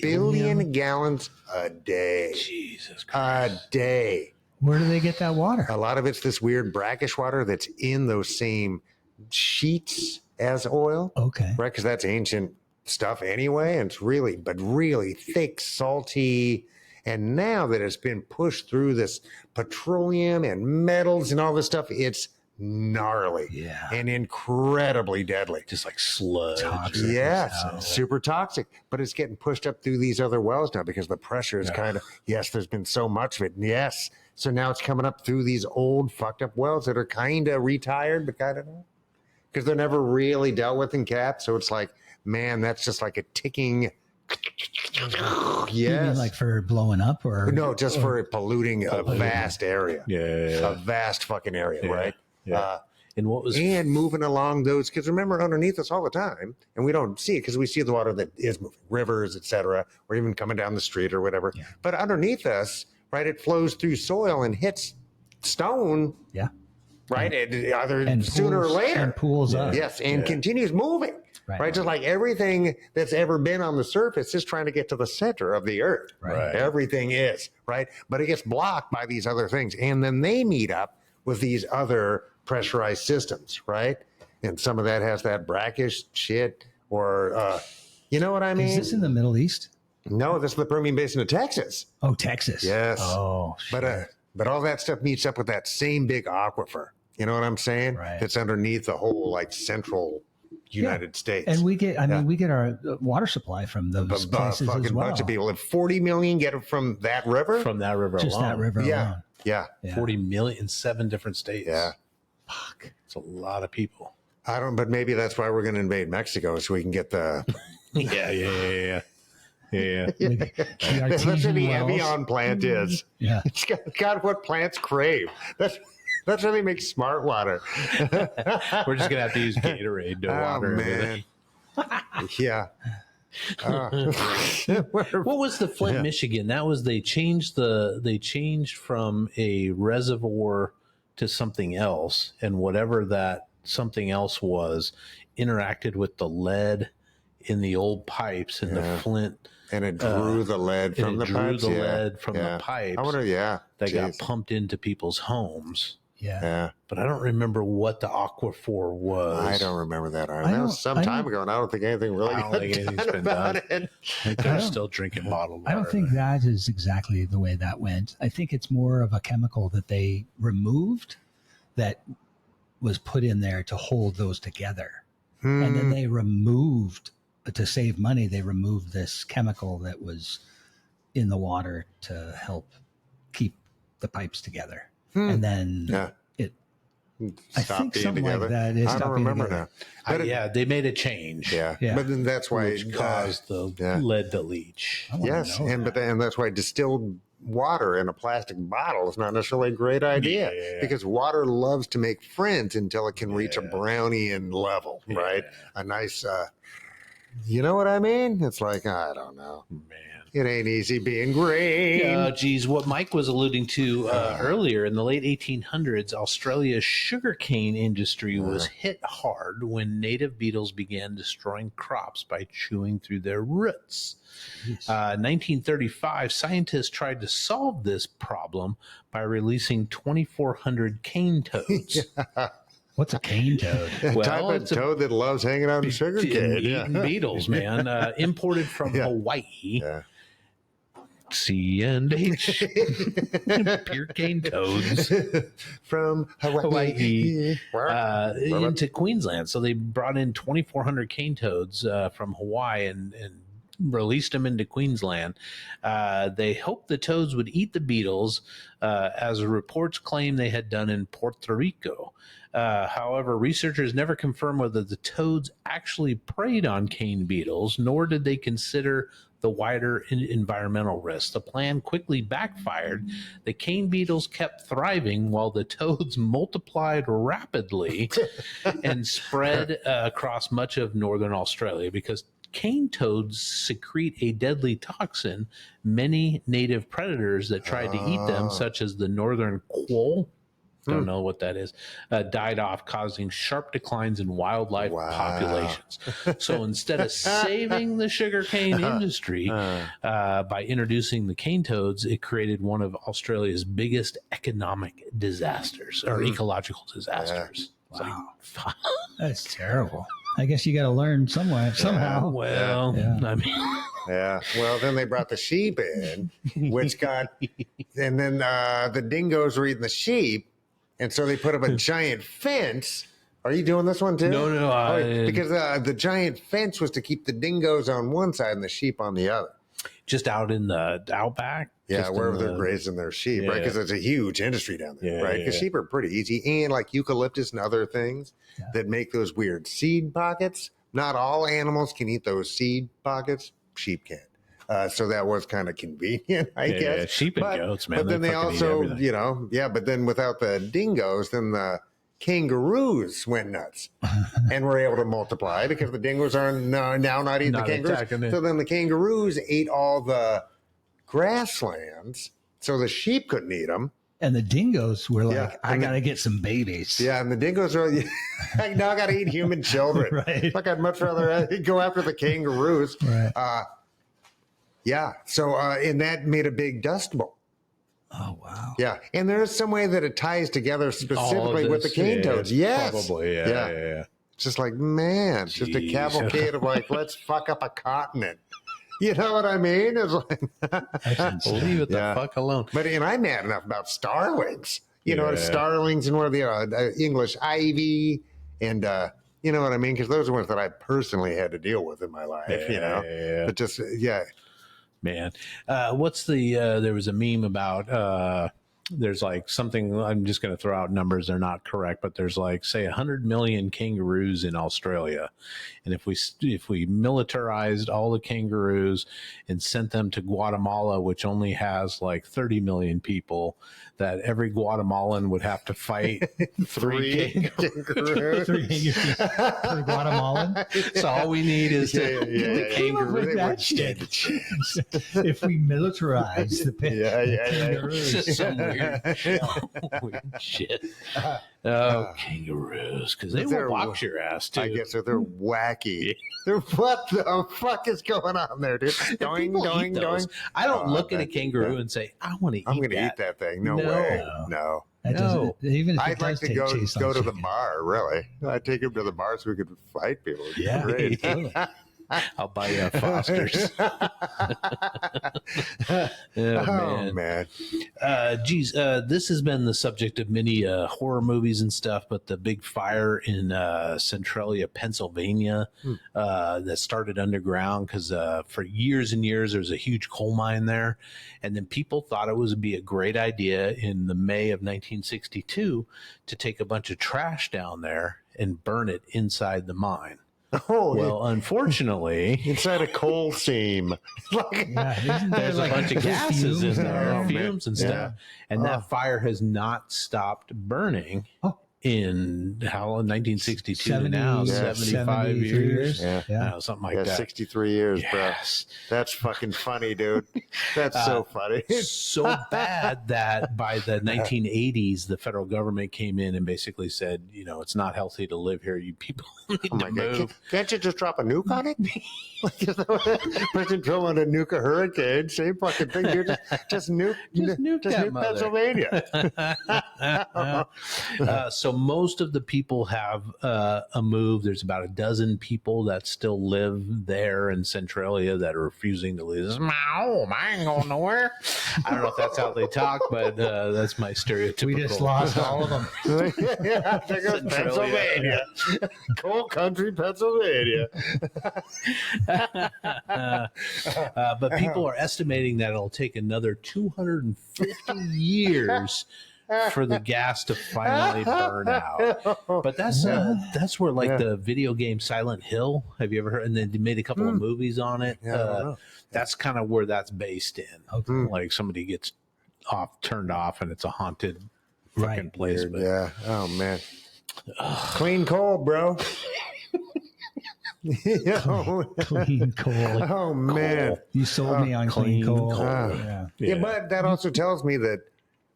billion gallons a day. Jesus Christ. A day. Where do they get that water? A lot of it's this weird brackish water that's in those same sheets as oil. Okay. Right? Because that's ancient stuff anyway. And it's really thick, salty. And now that it's been pushed through this petroleum and metals and all this stuff, it's gnarly and incredibly deadly. Just like sludge. Toxic. Yes, super toxic. But it's getting pushed up through these other wells now because the pressure is kind of, there's been so much of it. Yes. So now it's coming up through these old fucked up wells that are kind of retired, but kind of not. Because they're never really dealt with and capped. So it's like, man, that's just like a ticking. You mean like for blowing up or? No, just for polluting a vast area. A vast fucking area, right? Yeah. And moving along those, because remember, underneath us all the time, and we don't see it because we see the water that is moving, rivers, etc., or even coming down the street or whatever. Yeah. But underneath us, right, it flows through soil and hits stone. Yeah. Right, and sooner or later, and pools up. Yes, and continues moving. Right, just like everything that's ever been on the surface is trying to get to the center of the earth. Right. Everything is right, but it gets blocked by these other things, and then they meet up with these other pressurized systems, right? And some of that has that brackish shit, or you know what I mean? Is this in the Middle East? No, this is the Permian Basin of Texas. Oh, Texas. Yes. Oh, shit. But all that stuff meets up with that same big aquifer. You know what I'm saying? Right. That's underneath the whole like central United States. And we get, we get our water supply from those places fucking as well. Bunch of people. And 40 million get it from that river? From that river Just alone. that river alone. Yeah. 40 million in 7 different states. Yeah. Fuck. It's a lot of people. But maybe that's why we're going to invade Mexico so we can get the. Yeah. That's what the Evian plant is. Yeah. It's got what plants crave. That's how they make smart water. We're just gonna have to use Gatorade to water everything. Yeah. What was the Flint, Michigan? That was they changed from a reservoir to something else, and whatever that something else was interacted with the lead in the old pipes, and the Flint And it drew the lead from the pipes. The pipes. I wonder, that got pumped into people's homes. Yeah. But I don't remember what the Aquaphor was. I don't remember that. That was some time ago, and I don't think anything really got done about it. They're still drinking bottled water. I don't think that is exactly the way that went. I think it's more of a chemical that they removed that was put in there to hold those together. And then they removed, to save money, they removed this chemical that was in the water to help keep the pipes together. And then I think something like that is. I don't remember now. But they made a change. Yeah. But then that's why it caused the lead to leach. Yes, and that's why distilled water in a plastic bottle is not necessarily a great idea because water loves to make friends until it can reach a Brownian level, right? A nice, you know what I mean? It's like, I don't know. Man. It ain't easy being green. Geez, what Mike was alluding to earlier, in the late 1800s, Australia's sugarcane industry was hit hard when native beetles began destroying crops by chewing through their roots. 1935, scientists tried to solve this problem by releasing 2,400 cane toads. What's a cane toad? Well, type of toad that loves hanging out in sugar cane. Eating beetles, man. Imported from Hawaii. C&H. Pure cane toads. From Hawaii. Into Queensland. So they brought in 2,400 cane toads from Hawaii and released them into Queensland. They hoped the toads would eat the beetles, as reports claim they had done in Puerto Rico. However, researchers never confirmed whether the toads actually preyed on cane beetles, nor did they consider the wider environmental risks. The plan quickly backfired. The cane beetles kept thriving while the toads multiplied rapidly and spread across much of northern Australia because cane toads secrete a deadly toxin. Many native predators that tried to eat them, such as the northern quoll, don't know what that is, died off, causing sharp declines in wildlife populations. So instead of saving the sugarcane industry by introducing the cane toads, it created one of Australia's biggest economic disasters or ecological disasters. Wow. That's terrible. I guess you got to learn somehow. Well, I mean... Well, then they brought the sheep in, which got... And then the dingoes were eating the sheep. And so they put up a giant fence. Are you doing this one too? No. Because the giant fence was to keep the dingoes on one side and the sheep on the other. Just out in the outback? Yeah, wherever they're grazing their sheep, right? Because it's a huge industry down there, right? Because sheep are pretty easy. And like eucalyptus and other things that make those weird seed pockets. Not all animals can eat those seed pockets. Sheep can. So that was kind of convenient, I guess. Yeah, sheep and goats, man. But then they also, but then without the dingoes, then the kangaroos went nuts and were able to multiply because the dingoes are now not eating the kangaroos. So then the kangaroos ate all the grasslands, so the sheep couldn't eat them. And the dingoes were like, I got to get some babies. Yeah, and the dingoes are now I got to eat human children. Right. Like I'd much rather go after the kangaroos. Right. So and that made a big dust bowl. Oh, wow. Yeah, and there's some way that it ties together specifically with the cane toads. Yes. Probably, yeah. It's just like, man, it's just a cavalcade of like, let's fuck up a continent. You know what I mean? It's like, leave it the fuck alone. But and I'm mad enough about starlings. You know, starlings and what are the English ivy and you know what I mean? Because those are ones that I personally had to deal with in my life. But just man, what's the there was a meme about there's like something, I'm just going to throw out numbers, they're not correct, but there's like say 100 million kangaroos in Australia, and if we militarized all the kangaroos and sent them to Guatemala, which only has like 30 million people, that every Guatemalan would have to fight three kangaroos. For Guatemalan. So all we need is the kangaroo. If we militarize the kangaroos. Somewhere. Weird shit. Oh, kangaroos, because they will box your ass too. I guess they're wacky. They're, what the fuck is going on there, dude? Doing, doing, doing. I don't look at a kangaroo and say, I want to eat that. I'm going to eat that thing. No way. No. Even if I'd like to go to the bar, really. I'd take him to the bar so we could fight people. Yeah. Great. I'll buy you a Foster's. Man. This has been the subject of many horror movies and stuff, but the big fire in Centralia, Pennsylvania, that started underground because for years and years there was a huge coal mine there, and then people thought it would be a great idea in the May of 1962 to take a bunch of trash down there and burn it inside the mine. Oh, well, unfortunately, inside a coal seam, there's a bunch of gases in there, fumes and stuff, and that fire has not stopped burning in 1962 to now, 75 years, something like that. 63 years, bro. That's fucking funny, dude. That's so funny. So bad that by the 1980s, the federal government came in and basically said, it's not healthy to live here. You people need to move. Can't you just drop a nuke on it? President Trump wanted to nuke a hurricane. Same fucking thing, dude. Just nuke Pennsylvania. So most of the people have moved. There's about a dozen people that still live there in Centralia that are refusing to leave. I ain't going nowhere. I don't know if that's how they talk, but that's my stereotypical. We just lost all of them. Yeah, there goes Pennsylvania. Coal country, Pennsylvania. But people are estimating that it'll take another 250 years for the gas to finally burn out. But that's where the video game Silent Hill. Have you ever heard? And then they made a couple of movies on it. That's kind of where that's based in. Okay. Like somebody gets turned off, and it's a haunted fucking place. But, yeah. Oh man. Clean coal, bro. Clean coal. Oh man, you sold me on clean coal. Yeah, but that also tells me that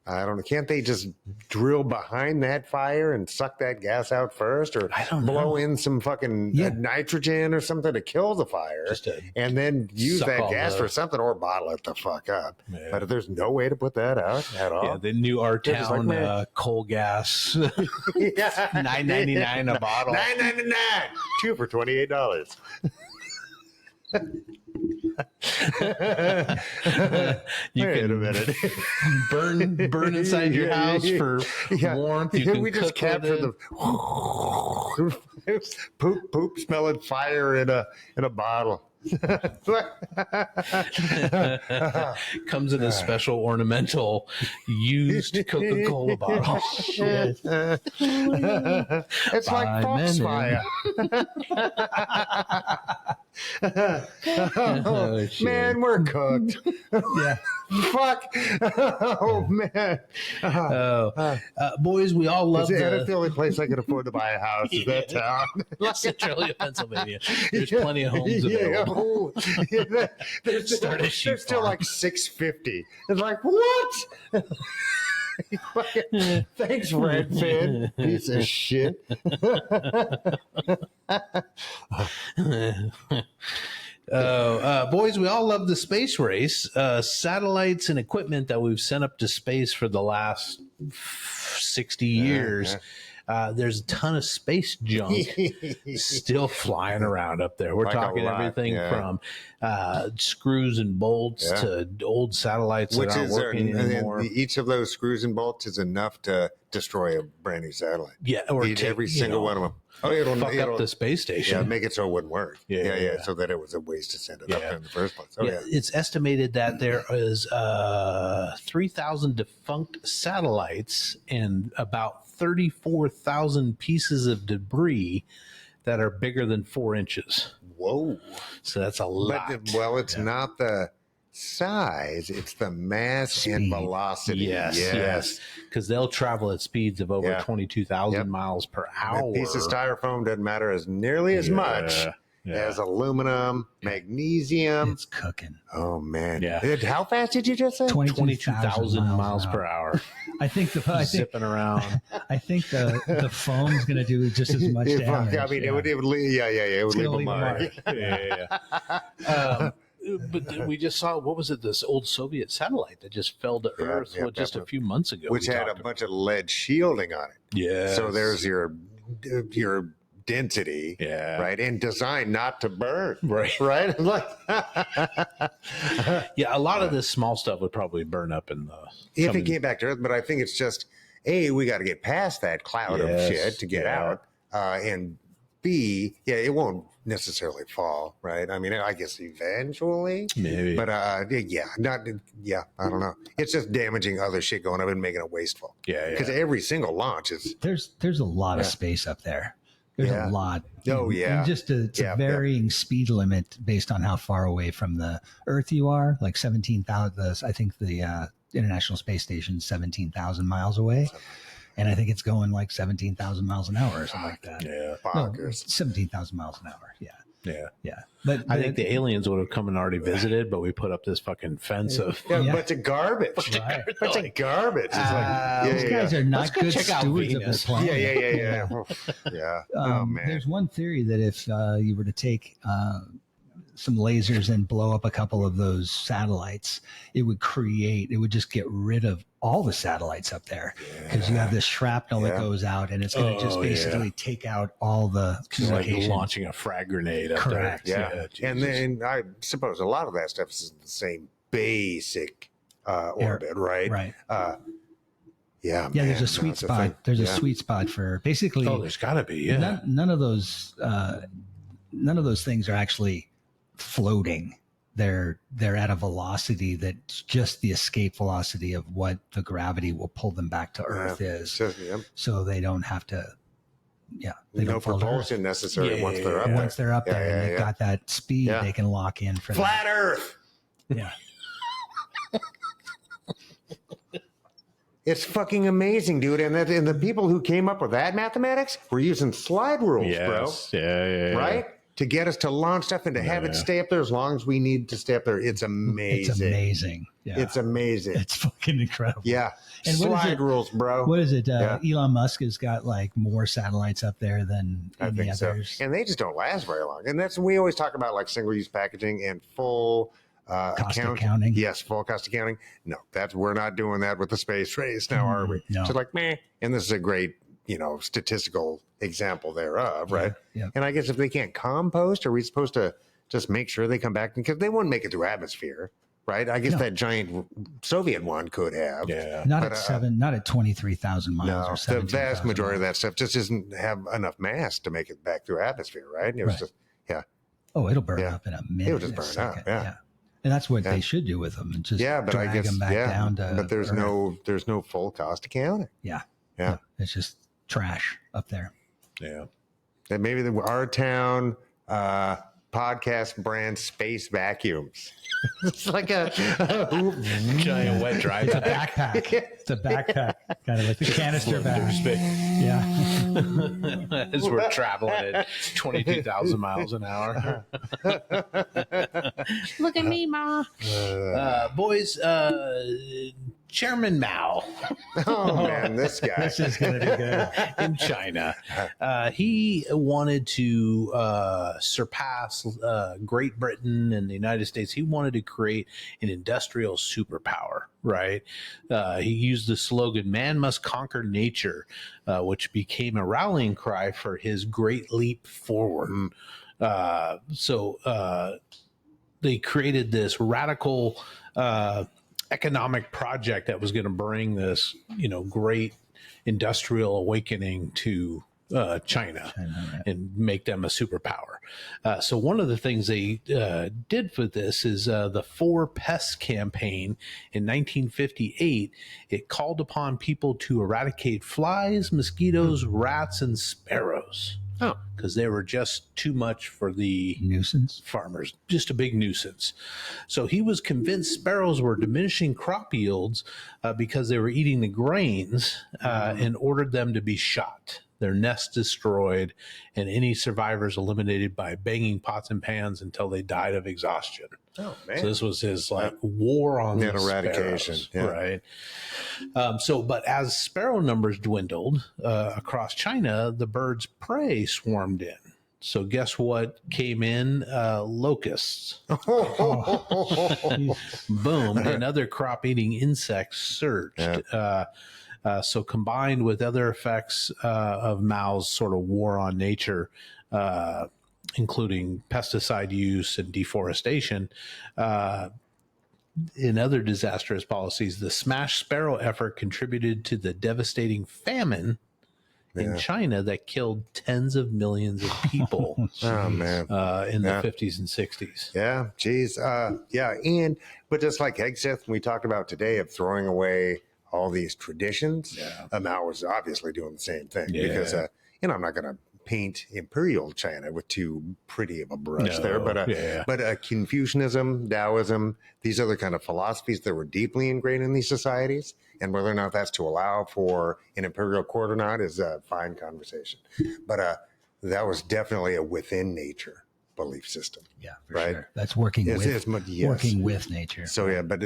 I don't know. Can't they just drill behind that fire and suck that gas out first, or blow in some fucking nitrogen or something to kill the fire, and then use that gas for something, or bottle it the fuck up? Yeah. But if there's no way to put that out at all, the new our town coal gas, $9.99 a bottle, $9.99, 2 for $28. You can burn inside your house for warmth. We just capture the poop smelling fire in a bottle. Comes in a special ornamental used Coca-Cola bottle. It's like Foxfire. Man, we're cooked. Fuck. Oh man. Boys, we all love That's the only place I can afford to buy a house. Is that town? Centralia, Pennsylvania. There's plenty of homes available. There's still like $650. It's like, what? Thanks, Redfin. Piece of shit. Boys, we all love the space race. Satellites and equipment that we've sent up to space for the last 60 years. There's a ton of space junk still flying around up there. We're talking everything from screws and bolts to old satellites that aren't working anymore. Each of those screws and bolts is enough to destroy a brand new satellite. Yeah, or every single one of them. It'll fuck up the space station. Yeah, make it so it wouldn't work. Yeah, so that it was a waste to send it up there in the first place. It's estimated that there is 3,000 defunct satellites and about 34,000 pieces of debris that are bigger than 4 inches. Whoa. So that's a lot. It's not the size, it's the mass and velocity. Yes. Because they'll travel at speeds of over 22,000 miles per hour. That piece of styrofoam doesn't matter as nearly as much has aluminum, magnesium. It's cooking. Oh man! Yeah. How fast did you just say? 22,000 miles per hour. I think zipping around. I think the foam's going to do just as much damage. I mean, it would leave. It would leave a mark. But we just saw, what was it? This old Soviet satellite that just fell to Earth a few months ago, which had a bunch of lead shielding on it. Yeah. So there's your density, right, and designed not to burn, right. Like, a lot of this small stuff would probably burn up in the if it came back to Earth. But I think it's just we got to get past that cloud of shit to get out, and B, it won't necessarily fall, right? I mean, I guess eventually, maybe, but I don't know. It's just damaging other shit going up and making it wasteful. Because every single launch is there's a lot of space up there. There's a lot. And just it's a varying speed limit based on how far away from the Earth you are. Like 17,000. I think the International Space Station is 17,000 miles away. And I think it's going like 17,000 miles an hour or something like that. No, 17,000 miles an hour. Yeah. But I think the aliens would have come and already visited, but we put up this fucking fence of bunch of garbage. Bunch of garbage. It's like these guys are not good stewards of this planet. Yeah. Oh man. There's one theory that if you were to take some lasers and blow up a couple of those satellites, it would just get rid of all the satellites up there, because you have this shrapnel that goes out, and it's going to just basically take out all the communication. Like launching a frag grenade up Correct. there. And then I suppose a lot of that stuff is in the same basic orbit, right? Right. There's a sweet spot. There's a sweet spot for basically. Oh, there's got to be. None of those things are actually floating. They're at a velocity that's just the escape velocity of what the gravity will pull them back to Earth is. So they don't have to. No propulsion necessary once they're up there. Once they're up there, and they've got that speed, they can lock in for flat Earth. Yeah. It's fucking amazing, dude. And the people who came up with that mathematics were using slide rules, bro. Right? To get us to launch stuff and to have it stay up there as long as we need to stay up there. It's amazing. It's amazing. Yeah. It's amazing. It's fucking incredible. Yeah. And slide rules, bro. What is it? Elon Musk has got like more satellites up there than any others. So. And they just don't last very long. And we always talk about like single-use packaging and full cost accounting. Yes, full cost accounting. No, we're not doing that with the space race now, are we? No. So like, meh. And this is a great, statistical example thereof, right? Yeah. And I guess if they can't compost, are we supposed to just make sure they come back? Because they wouldn't make it through atmosphere, right? I guess that giant Soviet one could have. Yeah. Not at 23,000 miles or 17,000 the vast majority of that stuff just doesn't have enough mass to make it back through atmosphere, right? And it was just, Oh, it'll burn up in a minute. It'll just burn up, And that's what they should do with them, and just but drag I guess, them back down to. But there's Earth. no full cost accounting. Yeah. Yeah. It's just trash up there. Yeah. And maybe our town podcast brand space vacuums. It's like a giant wet dry. It's a backpack. It's a backpack, kind of like the canister bag. Yeah. As we're traveling at 22,000 miles an hour. Look at me, Ma. Boys, Chairman Mao. Oh man, this guy. This is going to be good. In China, he wanted to surpass Great Britain and the United States. He wanted to create an industrial superpower, right? He used the slogan, "Man must conquer nature," which became a rallying cry for his great leap forward. So they created this radical economic project that was going to bring this, great industrial awakening to China and make them a superpower. So one of the things they did for this is the 4 Pests campaign in 1958. It called upon people to eradicate flies, mosquitoes, rats, and sparrows. Oh, because they were just too much for the nuisance farmers, just a big nuisance. So he was convinced sparrows were diminishing crop yields because they were eating the grains and ordered them to be shot. their nests destroyed, and any survivors eliminated by banging pots and pans until they died of exhaustion. Oh, man. So this was his war on the eradication, sparrows, right? But as sparrow numbers dwindled across China, the birds' prey swarmed in. So guess what came in? Locusts. Boom. And other crop-eating insects surged. So combined with other effects of Mao's sort of war on nature, including pesticide use and deforestation, in other disastrous policies, the smash sparrow effort contributed to the devastating famine in China that killed tens of millions of people in the 50s and 60s. Yeah, geez. But just like Hegseth, we talked about today of throwing away all these traditions, Mao was obviously doing the same thing because, I'm not going to paint imperial China with too pretty of a brush but Confucianism, Taoism, these other kind of philosophies that were deeply ingrained in these societies, and whether or not that's to allow for an imperial court or not is a fine conversation. But that was definitely a within nature belief system. Yeah, for sure. That's working with nature. So but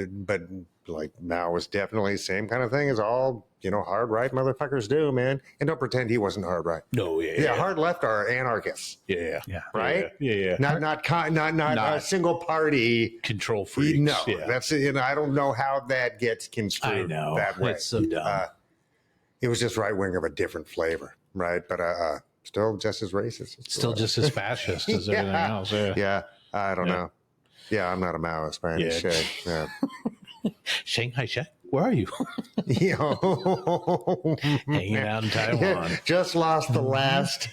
like Mao was definitely the same kind of thing as all hard right motherfuckers do, man. And don't pretend he wasn't hard right. No, hard left are anarchists. Right. Not a single party control freaks. No, that's I don't know how that gets construed. I know that way. It's so dumb. It was just right wing of a different flavor, right? But still just as racist. Still just as fascist as everything else. Yeah. I don't know. Yeah, I'm not a Maoist by any shape. Yeah. Shanghai Shek, where are you? Hanging out in Taiwan. Just lost the last.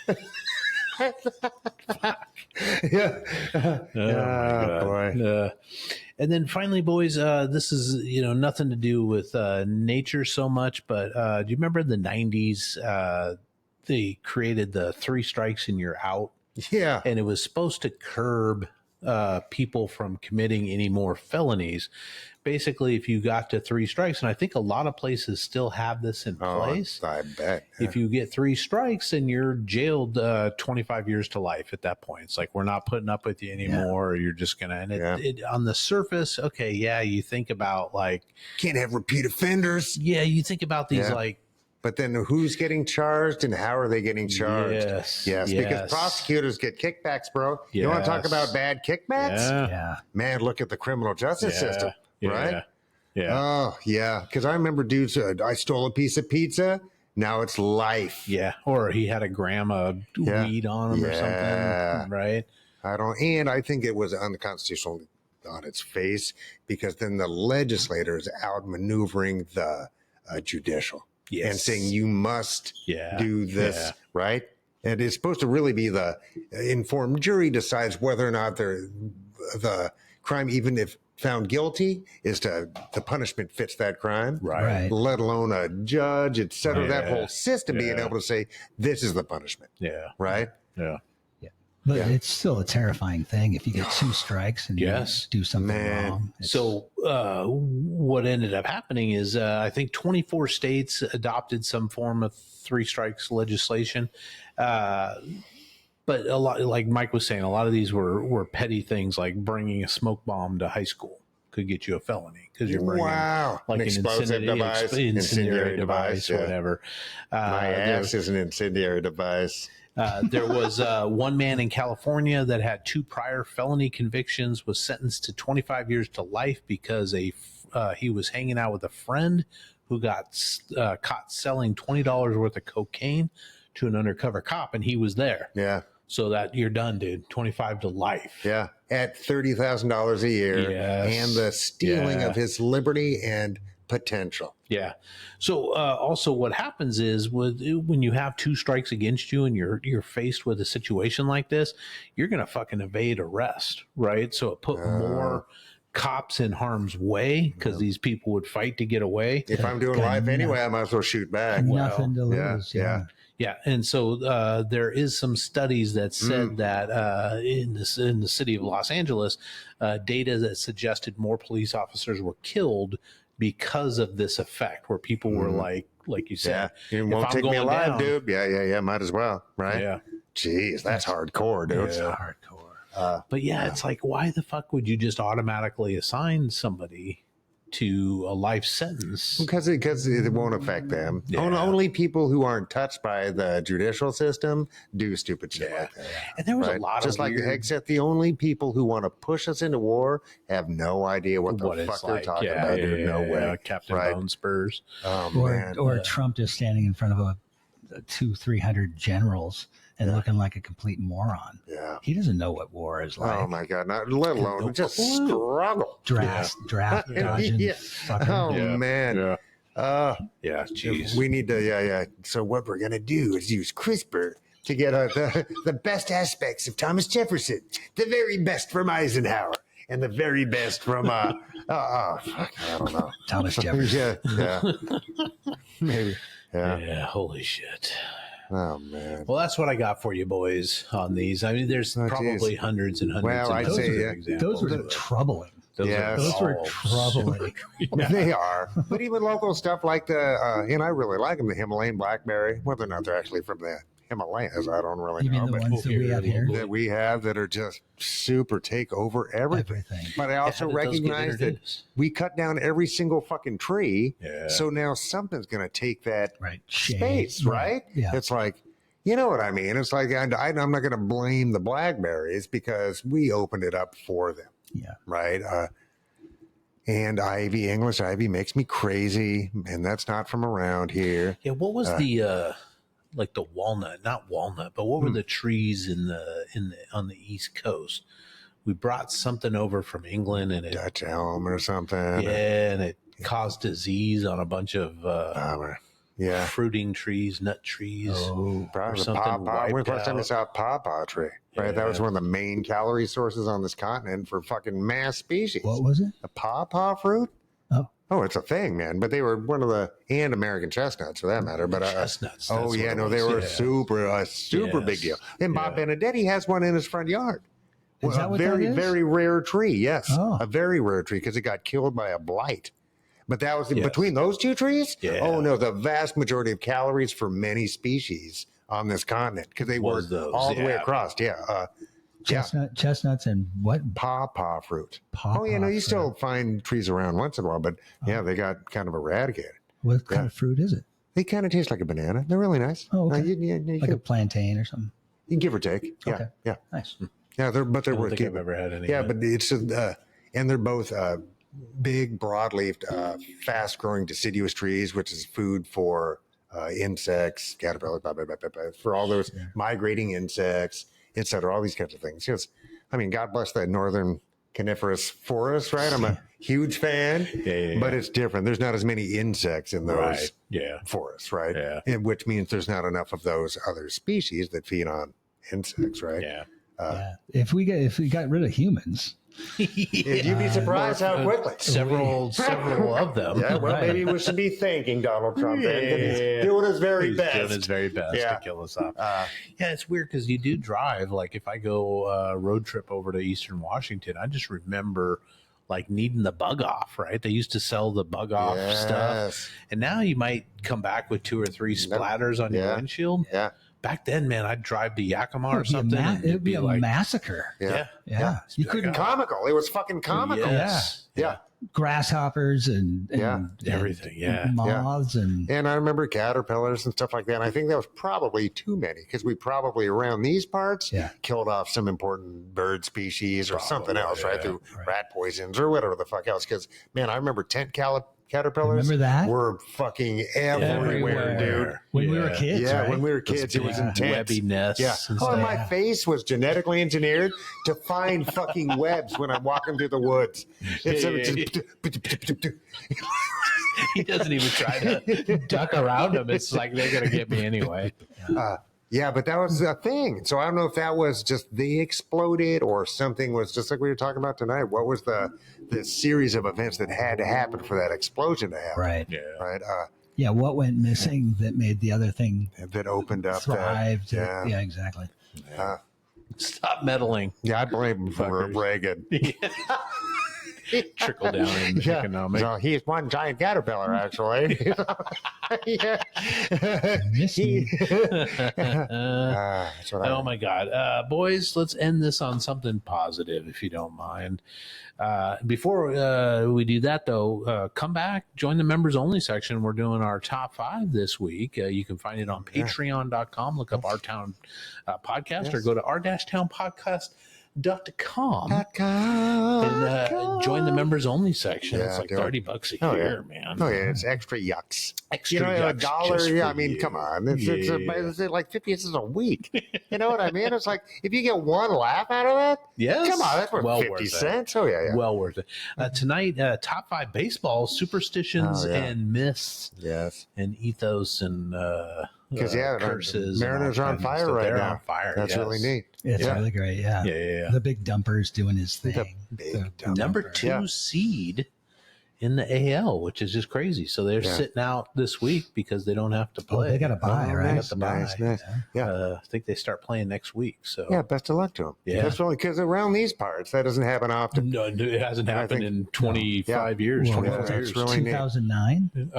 Boy. And then finally, boys, this is nothing to do with nature so much, but do you remember in the 90s? They created the 3 strikes and you're out. Yeah, and it was supposed to curb people from committing any more felonies. Basically, if you got to 3 strikes, and I think a lot of places still have this in place. I bet. If you get 3 strikes, then you're jailed 25 years to life at that point. It's like, we're not putting up with you anymore. Or you're just going to, and it on the surface, okay, you think about can't have repeat offenders. Yeah, you think about these but then who's getting charged and how are they getting charged? Yes. Because prosecutors get kickbacks, bro. Yes. You want to talk about bad kickbacks? Yeah. Man, look at the criminal justice system, right? Yeah. Oh, yeah. Because I remember dudes, I stole a piece of pizza. Now it's life. Yeah. Or he had a gram of weed on him or something, right? I think it was unconstitutional on its face because then the legislators outmaneuvering the judicial. Yes. And saying you must do this, right? And it's supposed to really be the informed jury decides whether or not the crime, even if found guilty, is the punishment fits that crime, right? Let alone a judge, et cetera. That whole system being able to say this is the punishment, right? Yeah. But it's still a terrifying thing if you get 2 strikes and you do something wrong. So what ended up happening is I think 24 states adopted some form of 3 strikes legislation. But a lot, like Mike was saying, a lot of these were petty things like bringing a smoke bomb to high school could get you a felony because you're bringing an explosive device, incendiary device, whatever. My ass is an incendiary device. There was one man in California that had 2 prior felony convictions, was sentenced to 25 years to life because he was hanging out with a friend who got caught selling $20 worth of cocaine to an undercover cop, and he was there. Yeah. So that you're done, dude. 25 to life. Yeah. At $30,000 a year. Yes. And the stealing of his liberty and potential. Yeah. So also what happens is when you have 2 strikes against you and you're faced with a situation like this, you're going to fucking evade arrest, right? So it put more cops in harm's way because these people would fight to get away. If I'm doing life anyway, I might as well shoot back. Nothing to lose. Yeah, and so there is some studies that said that in the city of Los Angeles, data that suggested more police officers were killed because of this effect where people were like you said, You if won't I'm take me going alive, down- dude. Yeah. Might as well, right? Yeah. Jeez, that's hardcore, dude. Yeah. Hardcore. But it's like, why the fuck would you just automatically assign somebody to a life sentence? Because it won't affect them. Yeah. Only people who aren't touched by the judicial system do stupid shit like that. And there was Right? a lot Just of like weird, except the only people who want to push us into war have no idea what the it's fuck they're like. talking about, dude. No way. Captain Right. Bone Spurs. Oh man. Or Trump just standing in front of a 200-300 generals and looking like a complete moron. Yeah. He doesn't know what war is like. Oh my god. Not let alone No just clue. struggle. Draft dodging. Yeah. Fucker. Oh Yeah. man. Yeah, jeez. We need to. Yeah. So what we're gonna do is use CRISPR to get the best aspects of Thomas Jefferson, the very best from Eisenhower, and the very best from fuck, I don't know. Thomas Jefferson. Yeah. Maybe. Yeah. Yeah, holy shit. Oh man. Well, that's what I got for you boys on these. I mean, there's Oh, probably geez. hundreds and hundreds Well, of I'd those say, yeah. examples. Those were troubling. Yes. Those were all troubling. They are, but even local stuff like the, and I really like them, the Himalayan blackberry. Whether or not they're actually from the Himalayas, I don't really You know. mean the But ones that we have here? that we have that are just super take over everything. But I Yeah, also how did those get recognize that introduced? we cut down every single fucking tree. Yeah. So now something's going to take that Right. space, right? Yeah. It's like, you know what I mean? It's like, I'm not going to blame the blackberries because we opened it up for them. Yeah. Right. And ivy, English ivy makes me crazy. And that's not from around here. Yeah, what was the like the walnut, not walnut, but what were the trees in the on the East Coast? We brought something over from England and it Dutch elm or something. and it caused disease on a bunch of Yeah. fruiting trees, nut trees. Oh, Probably or the something pawpaw. When's the last time you wiped saw a pawpaw tree? Right. That was Yeah. one of the main calorie sources on this continent for fucking mass species. what was it? A pawpaw fruit? Oh. Oh, it's a thing, man. But they were one of the, and American chestnuts for that matter. But Chestnuts. oh that's yeah, what it no, they was, were yeah. a super big Yes. deal. And Bob Yeah. Benedetti has one in his front yard. Is that a what very, that is? very rare tree. Yes, Oh. a very rare tree because it got killed by a blight. But that was Yes. between those two trees. Yeah. Oh no, the vast majority of calories for many species on this continent because they were Was those, all the way yeah. across. Yeah. Chestnuts and what? Pawpaw fruit. Pawpaw Oh yeah, no, you fruit. still find trees around once in a while, but yeah, they got kind of eradicated. What kind of fruit is it? They kind of taste like a banana. They're really nice. Oh, okay. You Like a can, plantain or something? you can give or take. Yeah, Okay. yeah, Nice. yeah. They're I worth don't think I've giving. ever had any. Yeah, of it. but it's and they're both big, broad-leaved, fast-growing deciduous trees, which is food for insects, caterpillars, blah, blah, blah, blah, blah, for all those migrating insects, etc. All these kinds of things. Because, I mean, God bless the northern coniferous forest, right? I'm a huge fan, Yeah. but it's different. There's not as many insects in those Right. Yeah. forests, right? Yeah. And which means there's not enough of those other species that feed on insects, right? Yeah. Yeah. If we got rid of humans, You'd be surprised how quickly. Several of them. Yeah, well, Right. maybe we should be thanking Donald Trump then, 'cause he's Yeah. doing his very He's best. doing his very best Yeah. to kill us off. Yeah, it's weird because you do drive. Like if I go road trip over to Eastern Washington, I just remember like needing the bug off. Right, they used to sell the bug off stuff, Yes. and now you might come back with 2 or 3 splatters on your Yeah. windshield. Yeah. Back then, man, I'd drive to Yakima or it'd be a something. and it'd be a like, massacre. Yeah. Yeah. You couldn't Comical. It was fucking comical. Yes. Yeah. grasshoppers and Everything. Yeah. moths and And I remember caterpillars and stuff like that. And I think that was probably too many because we probably around these parts killed off some important bird species or something else, right? Through rat poisons or whatever the fuck else. Because, man, I remember tent caterpillars Remember that? were fucking everywhere, dude. when we were kids. Yeah, right? when we were kids, it was intense. Webby nests. Yeah. and Oh, and stuff. my face was genetically engineered to find fucking webs when I'm walking through the woods. It's He doesn't even try to duck around them. It's like they're gonna get me anyway. yeah, but that was a thing. So I don't know if that was just they exploded or something was just like we were talking about tonight. What was the series of events that had to happen for that explosion to happen? Right. Yeah. Right. Yeah. What went missing that made the other thing That opened up. thrive? Yeah. Yeah, exactly. Stop meddling. Yeah, I blame him for Fuckers. Reagan. trickle down in economics. So he's one giant caterpillar, actually. Yeah. That's what Oh my God. Boys, let's end this on something positive, if you don't mind. Before we do that, though, come back, join the members only section. We're doing our top 5 this week. You can find it on patreon.com. Look up Our Town Podcast, or go to our-townpodcast.com and join the members only section. It's like $30 a year, man. Oh yeah, it's extra yucks. Extra yucks, $1. Yeah, I mean, come on, it's like 50 cents a week. You know what I mean? It's like if you get one laugh out of that, come on, that's worth 50 cents. Oh yeah, well worth it. Tonight, top 5 baseball superstitions and myths, and ethos and because curses. Mariners are on fire right now. On fire. That's really neat. It's really great. Yeah. The big dumper's doing his thing. The number 2 seed in the AL, which is just crazy. So they're sitting out this week because they don't have to play. They got to buy, right? They got to buy. Nice. I think they start playing next week. So best of luck to them. Yeah, that's only because around these parts that doesn't happen often. No, it hasn't happened in 25 years. 24 years. Really 2009,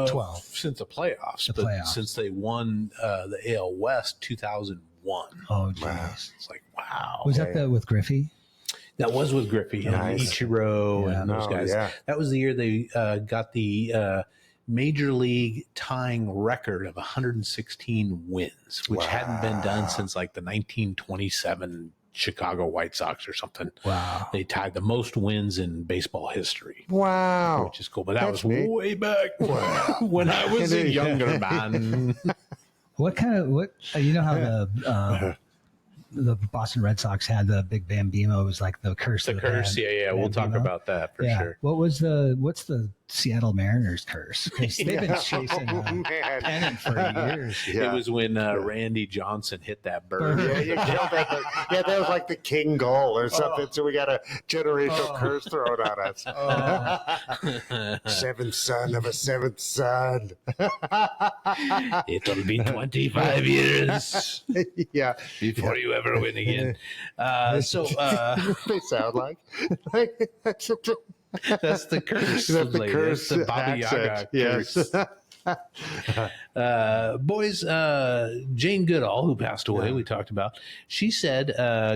12 since the playoffs. Since they won the AL West 2001. Oh, geez. Wow. It's like wow. Was that with Griffey? That was with Griffey and Ichiro and those guys. That was the year they got the major league tying record of 116 wins, which hadn't been done since like the 1927 Chicago White Sox or something. Wow. They tied the most wins in baseball history. Wow. Which is cool. But that was way back when I was a younger man. What you know how the Boston Red Sox had the big Bambino? It was like the curse. The curse, we'll talk about that for sure. What's the Seattle Mariners curse? Because they've been chasing pennant for years. It was when Randy Johnson hit that bird. You killed that. That was like the king goal or something. So we got a generational curse thrown on us. Seventh son of a seventh son. It'll be 25 years. Before you ever win again. They sound like that's the curse. That's the curse. That's the Baba Yaga curse. Boys, Jane Goodall, who passed away, we talked about, she said,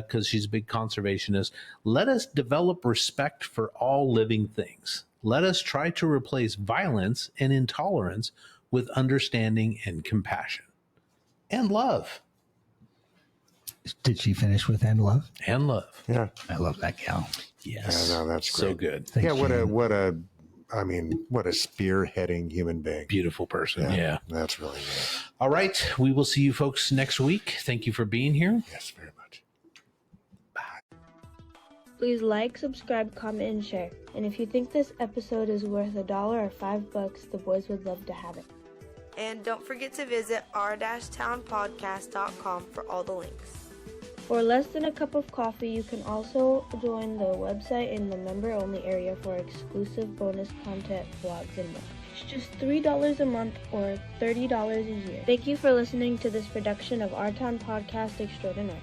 because she's a big conservationist, let us develop respect for all living things. Let us try to replace violence and intolerance with understanding and compassion and love. Did she finish with "and love"? And love. Yeah, I love that gal. Yes, that's great. So good. Thanks, what a spearheading human being. Beautiful person. Yeah. That's really good. All right, we will see you folks next week. Thank you for being here. Yes, very much. Bye. Please like, subscribe, comment, and share. And if you think this episode is worth $1 or $5, the boys would love to have it. And don't forget to visit our-townpodcast.com for all the links. For less than a cup of coffee, you can also join the website in the member-only area for exclusive bonus content, vlogs, and more. It's just $3 a month or $30 a year. Thank you for listening to this production of Our Town Podcast Extraordinaire.